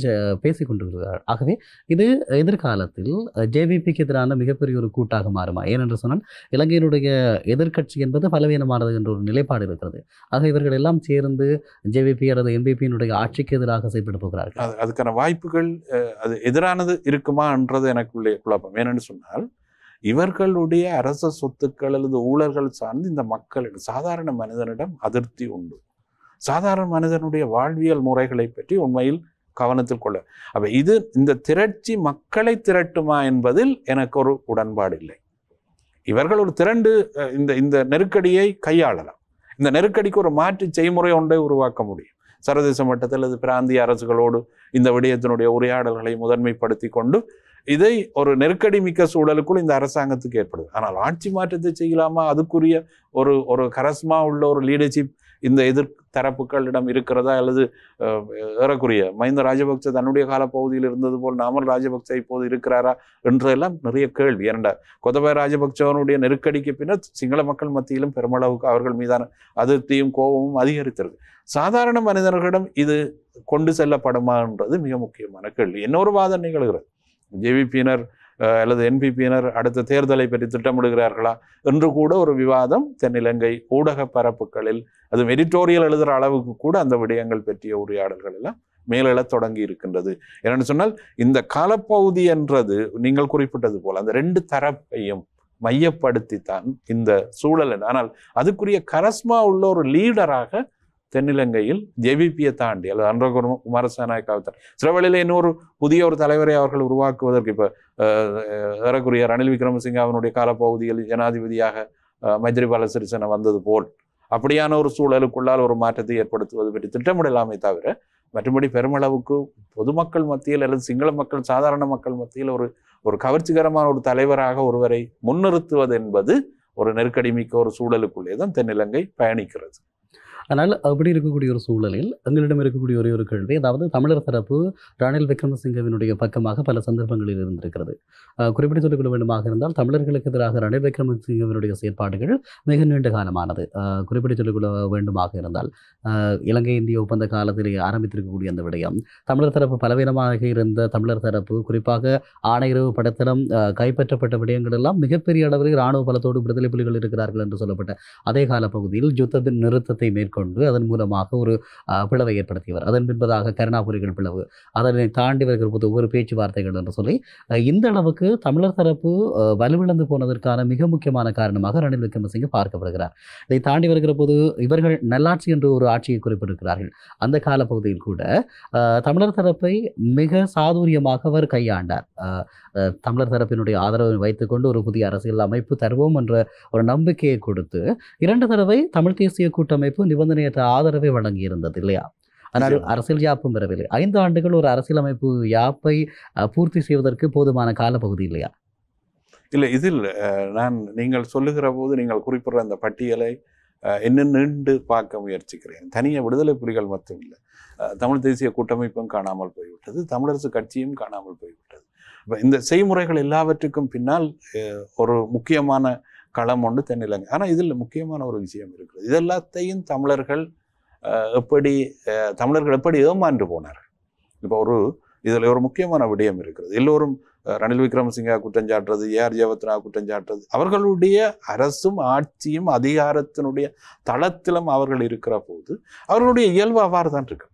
பேசிக் கொண்டிருக்கிறார். ஆகவே இது எதிர்காலத்தில் ஜேவிபிக்கு எதிரான மிகப்பெரிய ஒரு கூட்டாக மாறுமா? ஏனென்று சொன்னால் இலங்கையினுடைய எதிர்க்கட்சி என்பது பலவீனமானது என்ற ஒரு நிலைப்பாடு இருக்கிறது. ஆக இவர்கள் எல்லாம் சேர்ந்து ஜேவிபி அல்லது என்பிபியினுடைய ஆட்சிக்கு எதிராக செயல்பட போகிறார்கள். அதுக்கான வாய்ப்புகள் அது எதிரானது இருக்குமா என்றது எனக்குள்ளே குழப்பம். ஏனென்று சொன்னால் இவர்களுடைய அரச சொத்துக்கள் அல்லது ஊழல்கள் சார்ந்து இந்த மக்கள், சாதாரண மனிதனிடம் அதிருப்தி உண்டு. சாதாரண மனிதனுடைய வாழ்வியல் முறைகளை பற்றி உண்மையில் கவனத்தில் கொள்ள. அப்ப இந்த திரட்சி மக்களை திரட்டுமா என்பதில் எனக்கு ஒரு உடன்பாடு இல்லை. இவர்கள் ஒரு திரண்டு இந்த நெருக்கடியை கையாளலாம். இந்த நெருக்கடிக்கு ஒரு மாற்று செய்முறை ஒன்றை உருவாக்க முடியும். சர்வதேச மட்டத்தில் அல்லது பிராந்திய அரசுகளோடு இந்த விடயத்தினுடைய உரையாடல்களை முதன்மைப்படுத்தி கொண்டு இதை ஒரு நெருக்கடி மிக்க சூழலுக்குள் இந்த அரசாங்கத்துக்கு ஏற்படுது. ஆனால் ஆட்சி மாற்றத்தை செய்யலாமா? அதுக்குரிய ஒரு கரஸ்மா உள்ள ஒரு லீடர்ஷிப் இந்த எதிர்த்தரப்புகளிடம் இருக்கிறதா? அல்லது ஏறக்குரிய மஹிந்த ராஜபக்ச தன்னுடைய காலப்பகுதியில் இருந்தது போல் நாமல் ராஜபக்ச இப்போது இருக்கிறாரா என்றெல்லாம் நிறைய கேள்வி. ஏனென்றால் கோத்தபாய ராஜபக்சவனுடைய நெருக்கடிக்கு பின்னர் சிங்கள மக்கள் மத்தியிலும் பெருமளவுக்கு அவர்கள் மீதான அதிருப்தியும் கோபமும் அதிகரித்திருக்கு. சாதாரண மனிதர்களிடம் இது கொண்டு செல்லப்படுமா என்றது மிக முக்கியமான கேள்வி. இன்னொரு வாதம் நிகழ்கிறது. ஜேவிபியினர் அல்லது என்பிபியினர் அடுத்த தேர்தலை பற்றி திட்டமிடுகிறார்களா என்று கூட ஒரு விவாதம் தென்னிலங்கை ஊடக பரப்புகளில், அது எடிட்டோரியல் எழுதுகிற அளவுக்கு கூட அந்த விடயங்கள் பற்றிய உரையாடல்கள் எல்லாம் மேலெழத் தொடங்கி இருக்கின்றது. என்னென்னு சொன்னால் இந்த காலப்பகுதி என்றது நீங்கள் குறிப்பிட்டது போல் அந்த 2 தரப்பையும் மையப்படுத்தித்தான் இந்த சூழல். ஆனால் அதுக்குரிய கரஸ்மா உள்ள ஒரு லீடராக தென்னிலங்கையில் ஜேவிபியை தாண்டி அல்லது அனுர குமாரசாநாயக்காவை தாண்டி சில வேளையில இன்னொரு புதிய ஒரு தலைவரை அவர்கள் உருவாக்குவதற்கு இப்போ ஏறக்குரிய ரணில் விக்ரமசிங்க அவனுடைய காலப்பகுதியில் ஜனாதிபதியாக மைத்ரிபால சிறிசேன வந்தது போல் அப்படியான ஒரு சூழலுக்குள்ளால் ஒரு மாற்றத்தை ஏற்படுத்துவது பற்றி திட்டமிடலாமே தவிர மற்றபடி பெருமளவுக்கு பொதுமக்கள் மத்தியில் அல்லது சிங்கள மக்கள், சாதாரண மக்கள் மத்தியில் ஒரு கவர்ச்சிகரமான ஒரு தலைவராக ஒருவரை முன்னிறுத்துவது என்பது ஒரு நெருக்கடி மிக்க ஒரு சூழலுக்குள்ளே தான் தென்னிலங்கை பயணிக்கிறது. ஆனால் அப்படி இருக்கக்கூடிய ஒரு சூழலில் எங்களிடம் இருக்கக்கூடிய ஒரே ஒரு கேள்வி, அதாவது தமிழர் தரப்பு ரணில் விக்ரமசிங்கவினுடைய பக்கமாக பல சந்தர்ப்பங்களில் இருந்திருக்கிறது. குறிப்பிட்டு சொல்லிக் கொள்ள வேண்டுமாக இருந்தால் தமிழர்களுக்கு எதிராக ரணில் விக்ரமசிங்கவினுடைய செயற்பாடுகள் மிக நீண்ட காலமானது. குறிப்பிட்டு சொல்லிக் கொள்ள வேண்டுமாக இருந்தால் இலங்கை இந்திய ஒப்பந்த காலத்திலே ஆரம்பித்திருக்கக்கூடிய அந்த விடயம், தமிழர் தரப்பு பலவீனமாக இருந்த தமிழர் தரப்பு குறிப்பாக ஆணையரவு படத்தளம் கைப்பற்றப்பட்ட விடயங்கள் எல்லாம் மிகப்பெரிய அளவில் இராணுவ பலத்தோடு விடுதலை புலிகள் இருக்கிறார்கள் என்று சொல்லப்பட்ட அதே காலப்பகுதியில் யுத்தத்தின் நிறுத்தத்தை மேற்கொண்டு அதன் மூலமாக ஒரு பிளவை ஏற்படுத்தியவர். அதன் பின்பதாக கருணாபுரிகள் பிளவு, அதனை தாண்டி வருகிற போது ஒவ்வொரு பேச்சுவார்த்தைகள் என்று சொல்லி இந்த அளவுக்கு தமிழர் தரப்பு வலுவிழந்து போனதற்கான மிக முக்கியமான காரணமாக ரணில் விக்ரமசிங்கே பார்க்கப்படுகிறார். இதை தாண்டி வருகிற போது இவர்கள் நல்லாட்சி என்று ஒரு ஆட்சியை குறிப்பிட்டிருக்கிறார்கள். அந்த காலப்பகுதியில் கூட தமிழர் தரப்பை மிக சாதுரியமாக அவர் கையாண்டார். தமிழர் தரப்பினுடைய ஆதரவை வைத்துக்கொண்டு ஒரு புதிய அரசியல் அமைப்பு தருவோம் என்ற ஒரு நம்பிக்கையை கொடுத்து 2 தடவை தமிழ் தேசிய கூட்டமைப்பு நிபந்தனையற்ற ஆதரவை வழங்கியிருந்தது இல்லையா? ஆனால் அரசியல் யாப்பும் பெறவில்லை. 5 ஆண்டுகள் ஒரு அரசியலமைப்பு யாப்பை பூர்த்தி செய்வதற்கு போதுமான காலப்பகுதி இல்லையா? இல்லை, இதில் நீங்கள் சொல்லுகிற போது நீங்கள் குறிப்பிடுற அந்த பட்டியலை இன்னும் நீண்டு பார்க்க முயற்சிக்கிறேன். தனியாக விடுதலை புலிகள் மட்டும் இல்லை, தமிழ் தேசிய கூட்டமைப்பும் காணாமல் போய்விட்டது, தமிழரசு கட்சியும் காணாமல் போய்விட்டது. இந்த செய்முறைகள் எல்லாவற்றுக்கும் பின்னால் ஒரு முக்கியமான களம் ஒன்று தென்னிலங்கை. ஆனால் இதில் முக்கியமான ஒரு விஷயம் இருக்குது. இதெல்லாத்தையும் தமிழர்கள் எப்படி ஏமாண்டு போனார்கள். இப்போ இதில் ஒரு முக்கியமான விடயம் இருக்கிறது. எல்லோரும் ரணில் விக்ரமசிங்கா குற்றஞ்சாட்டுறது, ஏஆர் ஜெயவர்தனா குற்றஞ்சாட்டுறது, அவர்களுடைய அரசும் ஆட்சியும் அதிகாரத்தினுடைய தளத்திலும் அவர்கள் இருக்கிற போது அவர்களுடைய இயல்பு அவ்வாறு தான் இருக்கு.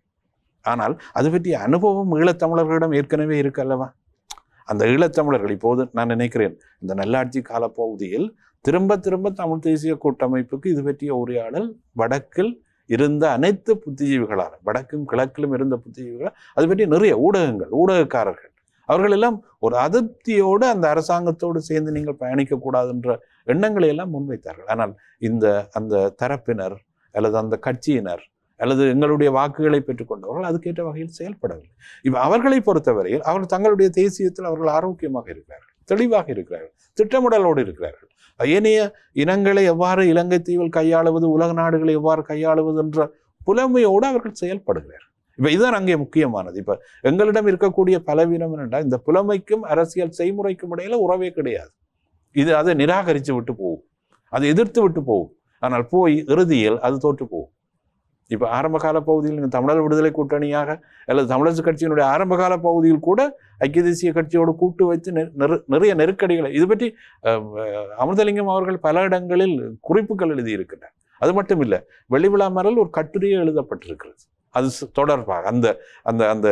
ஆனால் அது பற்றிய அனுபவம் ஈழத்தமிழர்களிடம் ஏற்கனவே இருக்கு அல்லவா? அந்த ஈழத்தமிழர்கள் இப்போது நான் நினைக்கிறேன் இந்த நல்லாட்சி காலப்பகுதியில் திரும்ப திரும்ப தமிழ் தேசிய கூட்டமைப்புக்கு இது பற்றிய உரையாடல் வடக்கில் இருந்த அனைத்து புத்திஜீவிகளால், வடக்கும் கிழக்கிலும் இருந்த புத்திஜீவிகள், அது பற்றி நிறைய ஊடகக்காரர்கள் அவர்கள் எல்லாம் ஒரு அதிருப்தியோடு அந்த அரசாங்கத்தோடு சேர்ந்து நீங்கள் பயணிக்கக்கூடாதுன்ற எண்ணங்களை எல்லாம் முன்வைத்தார்கள். ஆனால் அந்த தரப்பினர் அல்லது அந்த கட்சியினர் அல்லது எங்களுடைய வாக்குகளை பெற்றுக்கொண்டவர்கள் அதுக்கேற்ற வகையில் செயல்படவில்லை. இப்போ அவர்களை பொறுத்தவரையில் அவர்கள் தங்களுடைய தேசியத்தில் அவர்கள் ஆரோக்கியமாக இருக்கிறார்கள், தெளிவாக இருக்கிறார்கள், திட்டமிடலோடு இருக்கிறார்கள். ஏனைய இனங்களை எவ்வாறு இலங்கை தீவில் கையாளுவது, உலக நாடுகளை எவ்வாறு கையாளுவது என்ற புலமையோடு அவர்கள் செயல்படுகிறார்கள். இப்போ இதுதான் அங்கே முக்கியமானது. இப்போ எங்களிடம் இருக்கக்கூடிய பலவீனம் என்னென்றால் இந்த புலமைக்கும் அரசியல் செய்முறைக்கும் இடையில உறவே கிடையாது. அதை நிராகரித்து விட்டு போகும், அதை எதிர்த்து விட்டு போகும். ஆனால் போய் இறுதியில் அது தோற்று போகும். இப்போ ஆரம்ப கால பகுதியில் தமிழர் விடுதலை கூட்டணியாக அல்லது தமிழரசு கட்சியினுடைய ஆரம்ப கால பகுதியில் கூட ஐக்கிய தேசிய கட்சியோடு கூட்டு வைத்து நிறைய நெருக்கடிகளை இது பற்றி அமிர்தலிங்கம் அவர்கள் பல இடங்களில் குறிப்புகள் எழுதியிருக்கிறார். அது மட்டும் இல்லை, வெள்ளிவிழா மலரில் ஒரு கட்டுரையே எழுதப்பட்டிருக்கிறது. அது தொடர்பாக அந்த அந்த அந்த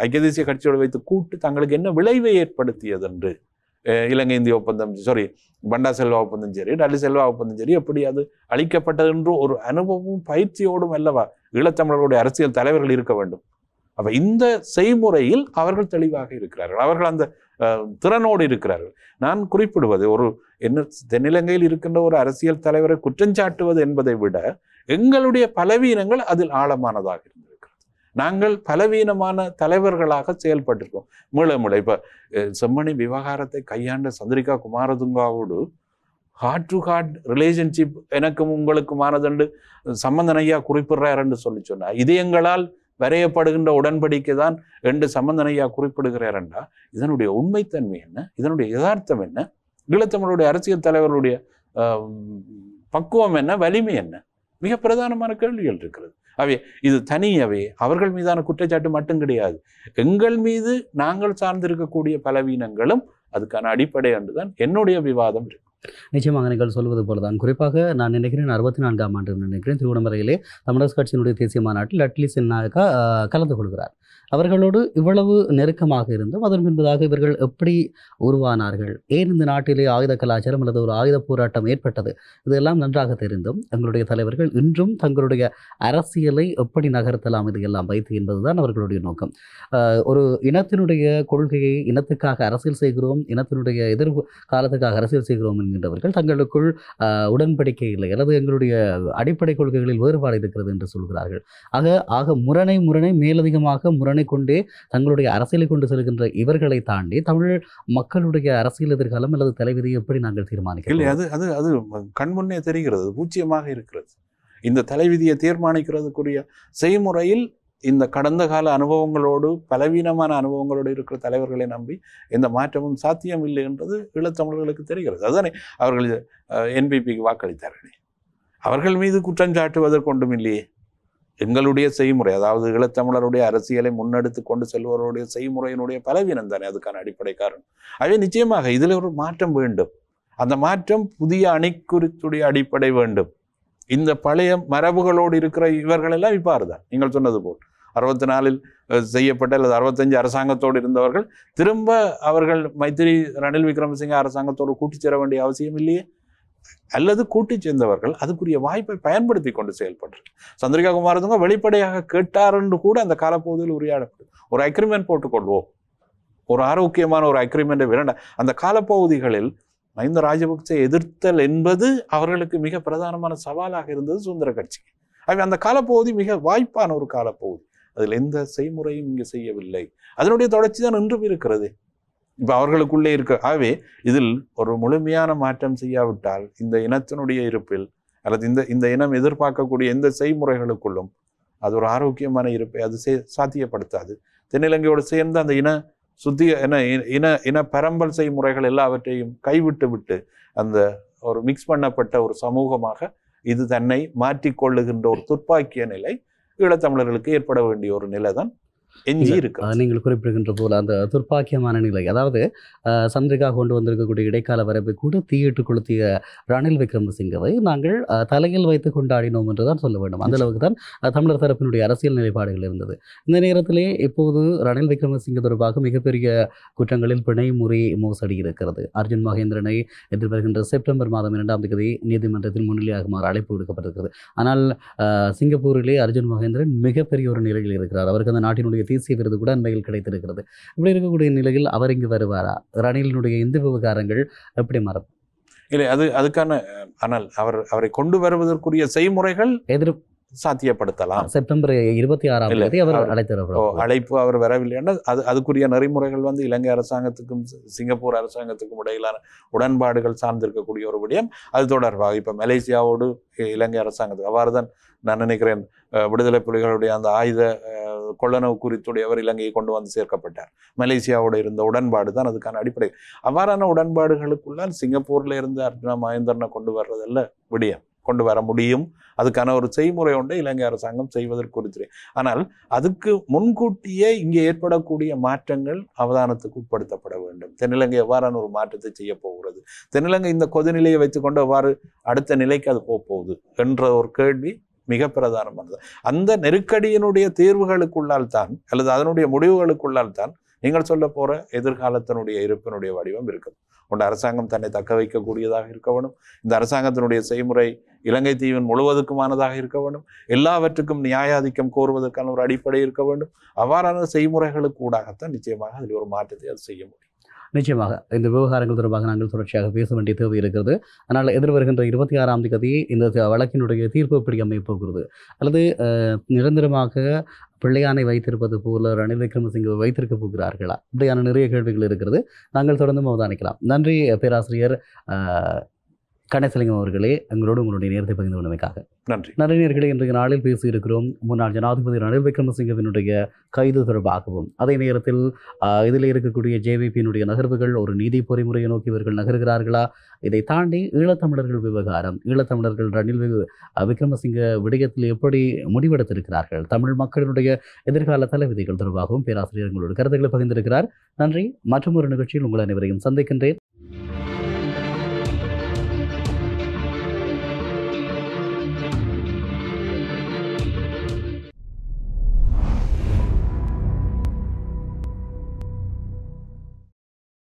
ஐக்கிய தேசிய கட்சியோடு வைத்து கூட்டு தங்களுக்கு என்ன விளைவை ஏற்படுத்தியது என்று, இலங்கை இந்திய ஒப்பந்தம் பண்டா செல்வா ஒப்பந்தம் சரி, டல்லி செல்வா ஒப்பந்தம் சரி, எப்படி அது அளிக்கப்பட்டது என்று ஒரு அனுபவமும் பயிற்சியோடும் அல்லவா ஈழத்தமிழர்களுடைய அரசியல் தலைவர்கள் இருக்க வேண்டும். அப்ப இந்த செய்முறையில் அவர்கள் தெளிவாக இருக்கிறார்கள், அவர்கள் அந்த திறனோடு இருக்கிறார்கள். நான் குறிப்பிடுவது தென்னிலங்கையில் இருக்கின்ற ஒரு அரசியல் தலைவரை குற்றஞ்சாட்டுவது என்பதை விட எங்களுடைய பலவீனங்கள் அதில் ஆழமானதாக இருந்திருக்கிறது. நாங்கள் பலவீனமான தலைவர்களாக செயல்பட்டிருக்கோம். மீள இப்ப செம்மணி விவகாரத்தை கையாண்ட சந்திரிகா குமாரதுங்காவோடு ஹார்ட் டு ஹார்ட் ரிலேஷன்ஷிப் எனக்கும் உங்களுக்குமானதுண்டு சம்பந்தன் ஐயா குறிப்பிடுறார் என்று சொன்னா, இதயங்களால் வரையப்படுகின்ற உடன்படிக்கை தான் என்று சம்பந்தன் ஐயா குறிப்பிடுகிறார் என்றா இதனுடைய உண்மைத்தன்மை என்ன, இதனுடைய யதார்த்தம் என்ன, ஈழத்தமிழுடைய அரசியல் தலைவர்களுடைய பக்குவம் என்ன, வலிமை என்ன, மிக பிரதானமான கேள்விகள் இருக்கிறது. இது தனியவே அவர்கள் மீதான குற்றச்சாட்டு மட்டும் கிடையாது, எங்கள் மீது நாங்கள் சார்ந்திருக்கக்கூடிய பலவீனங்களும் அதுக்கான அடிப்படை என்றுதான் என்னுடைய விவாதம் இருக்கு. நிச்சயமாக நீங்கள் சொல்வது போலதான். குறிப்பாக நான் நினைக்கிறேன் 64ஆம் ஆண்டு நினைக்கிறேன் திருவண்ணாமலையிலே தமிழரசு கட்சியினுடைய தேசிய மாநாட்டில் அட்லி சென்னாயக்கா கலந்து கொள்கிறார். அவர்களோடு இவ்வளவு நெருக்கமாக இருந்தும் அதன் பின்பதாக இவர்கள் எப்படி உருவானார்கள், ஏன் இந்த நாட்டிலே ஆயுத கலாச்சாரம் அல்லது ஒரு ஆயுத போராட்டம் ஏற்பட்டது, இதெல்லாம் நன்றாக தெரிந்தும் எங்களுடைய தலைவர்கள் இன்றும் தங்களுடைய அரசியலை எப்படி நகர்த்தலாம் இதையெல்லாம் வைத்து என்பதுதான் அவர்களுடைய நோக்கம். ஒரு இனத்தினுடைய கொள்கையை இனத்துக்காக அரசியல் செய்கிறோம், இனத்தினுடைய எதிர்காலத்துக்காக அரசியல் செய்கிறோம் என்கின்றவர்கள் தங்களுக்குள் உடன்படிக்கை இல்லை அல்லது எங்களுடைய அடிப்படை கொள்கைகளில் வேறுபாடு இருக்கிறது என்று சொல்கிறார்கள். ஆக முரணை மேலதிகமாக முரணை கொண்டே தங்களுடைய அரசியலை கொண்டு செல்கின்ற இவர்களை தாண்டி தமிழ் மக்களுடைய அரசியல் எதிர்காலம் அல்லது தலைவிதியை எப்படி நாங்கள் தீர்மானிக்கிறோம்? இல்லை, அது கண்முன்னே தெரிகிறது, பூச்சியமாக இருக்கிறது. இந்த தலைவிதியை தீர்மானிக்கிறதுக்குரிய செய்முறையில் இந்த கடந்த கால அனுபவங்களோடு பலவீனமான அனுபவங்களோடு இருக்கிற தலைவர்களை நம்பி எந்த மாற்றமும் சாத்தியம் இல்லை என்பது ஈழத்தமிழர்களுக்கு தெரிகிறது. அதுதானே அவர்கள் என்பிபிக்கு வாக்களித்தார்களே. அவர்கள் மீது குற்றஞ்சாட்டுவதற்கு ஒன்றும் இல்லையே. எங்களுடைய செய்முறை, அதாவது ஈழத்தமிழருடைய அரசியலை முன்னெடுத்து கொண்டு செல்வர்களுடைய செய்முறையினுடைய பலவீனம் தானே அதுக்கான அடிப்படை காரணம். ஆகவே நிச்சயமாக இதில் ஒரு மாற்றம் வேண்டும். அந்த மாற்றம் புதிய அணிக்குறித்துடைய அடிப்படை வேண்டும். இந்த பழைய மரபுகளோடு இருக்கிற இவர்களெல்லாம் இவ்வாறு தான் நீங்கள் சொன்னது போல் 64 செய்யப்பட்ட அல்லது 65 அரசாங்கத்தோடு இருந்தவர்கள் திரும்ப அவர்கள் மைத்திரி ரணில் விக்ரமசிங்க அரசாங்கத்தோடு கூட்டிச் சேர வேண்டிய அவசியம் இல்லையே. அல்லது கூட்டிச் சேர்ந்தவர்கள் அதுக்குரிய வாய்ப்பை பயன்படுத்தி கொண்டு செயல்படுறது. சந்திரிகா குமாரதுங்க வெளிப்படையாக கேட்டார் என்று கூட அந்த காலப்பகுதியில் உரையாடப்படும். ஒரு அக்ரிமெண்ட் போட்டுக்கொள்வோம், ஒரு ஆரோக்கியமான ஒரு அக்ரிமெண்ட்டை வேண்டாம். அந்த காலப்பகுதிகளில் மஹிந்த ராஜபக்சே எதிர்த்தல் என்பது அவர்களுக்கு மிக பிரதானமான சவாலாக இருந்தது சுதந்திர கட்சிக்கு. ஆகவே அந்த காலப்பகுதி மிக வாய்ப்பான ஒரு காலப்பகுதி. அதில் எந்த செய்முறையும் இங்கு செய்யவில்லை. அதனுடைய தொடர்ச்சி தான் இன்றும் இருக்கிறது. இப்போ அவர்களுக்குள்ளே இருக்க. ஆகவே இதில் ஒரு முழுமையான மாற்றம் செய்யாவிட்டால் இந்த இனத்தினுடைய இருப்பில் அல்லது இந்த இனம் எதிர்பார்க்கக்கூடிய எந்த செய்முறைகளுக்குள்ளும் அது ஒரு ஆரோக்கியமான இருப்பை அது சாத்தியப்படுத்தாது. தென்னிலங்கையோடு சேர்ந்து அந்த இன பரம்பல் செய்முறைகள் எல்லாவற்றையும் கைவிட்டு விட்டு அந்த ஒரு மிக்ஸ் பண்ணப்பட்ட ஒரு சமூகமாக இது தன்னை மாற்றிக்கொள்ளுகின்ற ஒரு துப்பாக்கிய நிலை ஈழத்தமிழர்களுக்கு ஏற்பட வேண்டிய ஒரு நிலை தான் எஞ்சி இருக்கு. நீங்கள் குறிப்பிடுகின்ற போல அந்த துர்ப்பாக்கியமான நிலை, அதாவது சந்திரிகா கொண்டு வந்திருக்கக்கூடிய இடைக்கால வரப்பை கூட தீயிட்டு கொளுத்திய ரணில் விக்ரமசிங்கவை நாங்கள் தலையில் வைத்து கொண்டாடினோம் என்றுதான் சொல்ல வேண்டும். அந்த அளவுக்கு தான் தமிழர் தரப்பினுடைய அரசியல் நிலைப்பாடுகள் இருந்தது. இந்த நேரத்திலே இப்போது ரணில் விக்ரமசிங்க தொடர்பாக மிகப்பெரிய குற்றங்களில் பிணை முறை மோசடி இருக்கிறது. அர்ஜுன் மகேந்திரனை எதிர்வருகின்ற செப்டம்பர் மாதம் 2ஆம் தேதி நீதிமன்றத்தில் முன்னிலையாகுமாறு அழைப்பு விடுக்கப்பட்டிருக்கிறது. ஆனால் சிங்கப்பூரிலே அர்ஜுன் மகேந்திரன் மிகப்பெரிய ஒரு நிலையில் இருக்கிறார். அவருக்கு அந்த நாட்டினுடைய தேசிய விருது கூட அண்மையில் கிடைத்திருக்கிறது. இப்படி இருக்கக்கூடிய நிலையில் அவர் இங்கு வருவாரா? ரணிலினுடைய இந்த விவகாரங்கள் எப்படி மாறும்? இல்லை, அதுக்கான ஆனால் அவரை கொண்டு வருவதற்குரிய செய்முறைகள் சாத்தியப்படுத்தலாம். செப்டம்பர் 26ஆம் தேதி அவர் அழைப்பு அவர் வரவில்லை என்றால் அதுக்குரிய நெறிமுறைகள் இலங்கை அரசாங்கத்துக்கும் சிங்கப்பூர் அரசாங்கத்துக்கும் இடையிலான உடன்பாடுகள் சார்ந்திருக்கக்கூடிய ஒரு விடயம். அது தொடர்பாக இப்போ மலேசியாவோடு இலங்கை அரசாங்கத்துக்கு அவ்வாறு தான் நான் நினைக்கிறேன். விடுதலை புலிகளுடைய அந்த ஆயுத கொள்ளனவு குறித்துடையவர் இலங்கையை கொண்டு வந்து சேர்க்கப்பட்டார். மலேசியாவோடு இருந்த உடன்பாடு தான் அதுக்கான அடிப்படை. அவ்வாறான உடன்பாடுகளுக்குள்ளால் சிங்கப்பூர்ல இருந்து அர்ஜுனா மகேந்திரனை கொண்டு வர்றதல்ல விடயம். கொண்டு வர முடியும். அதுக்கான ஒரு செய்முறை ஒன்றை இலங்கை அரசாங்கம் செய்வதற்கு குறித்து. ஆனால் அதுக்கு முன்கூட்டியே இங்கே ஏற்படக்கூடிய மாற்றங்கள் அவதானத்துக்கு உட்படுத்தப்பட வேண்டும். தென்னிலங்கை எவ்வாறான ஒரு மாற்றத்தை செய்ய போகிறது, தென்னிலங்கை இந்த கொதிநிலையை வைத்துக்கொண்டு எவ்வாறு அடுத்த நிலைக்கு அது போகுது என்ற ஒரு கேள்வி மிக பிரதானமானது. அந்த நெருக்கடியினுடைய தீர்வுகளுக்குள்ளால் தான் அல்லது அதனுடைய முடிவுகளுக்குள்ளால் தான் நீங்கள் சொல்ல போற எதிர்காலத்தினுடைய இருப்பினுடைய வடிவம் இருக்கும். ஒன்று அரசாங்கம் தன்னை தக்க வைக்கக்கூடியதாக இருக்க வேண்டும். இந்த அரசாங்கத்தினுடைய செய்முறை இலங்கை தீவின் முழுவதுக்குமானதாக இருக்க வேண்டும். எல்லாவற்றுக்கும் நியாயாதிக்கம் கோருவதற்கான ஒரு அடிப்படை இருக்க வேண்டும். அவ்வாறான செய்முறைகளுக்கு ஊடாகத்தான் நிச்சயமாக அதில் ஒரு மாற்றத்தை அது செய்ய முடியும். நிச்சயமாக இந்த விவகாரங்கள் தொடர்பாக நாங்கள் தொடர்ச்சியாக பேச வேண்டிய தேவை இருக்கிறது. ஆனால் எதிர்வருகின்ற 26ஆம் தேதி இந்த வழக்கினுடைய தீர்ப்பு எப்படி அமையப் போகிறது, அல்லது நிரந்தரமாக பிள்ளையானை வைத்திருப்பது போல ரணில் விக்ரமசிங்க வைத்திருக்க போகிறார்களா, இப்படியான நிறைய கேள்விகள் இருக்கிறது. நாங்கள் தொடர்ந்து அவதானிக்கலாம். நன்றி பேராசிரியர் கணேசலிங்கம் அவர்களே, எங்களோடு உங்களுடைய நேரத்தை பகிர்ந்து கொண்டமைக்காக நன்றி. நேயர்களே, இன்றைய நாளில் பேசியிருக்கிறோம் முன்னாள் ஜனாதிபதி ரணில் விக்ரமசிங்கவினுடைய கைது தொடர்பாகவும், அதே நேரத்தில் இதில் இருக்கக்கூடிய ஜேவிபியினுடைய நகர்வுகள் ஒரு நீதி பொறிமுறையை நோக்கி இவர்கள் நகர்கிறார்களா, இதை தாண்டி ஈழத்தமிழர்கள் விவகாரம், ஈழத்தமிழர்கள் ரணில் விக்ரமசிங்க விடயத்தில் எப்படி முடிவெடுத்திருக்கிறார்கள், தமிழ் மக்களுடைய எதிர்கால தலைவிதிகள் தொடர்பாகவும் பேராசிரியர் உங்களோட கருத்துக்களை பகிர்ந்திருக்கிறார். நன்றி. மற்றும் ஒரு நிகழ்ச்சியில் உங்கள் அனைவரையும் சந்திக்கின்றேன்.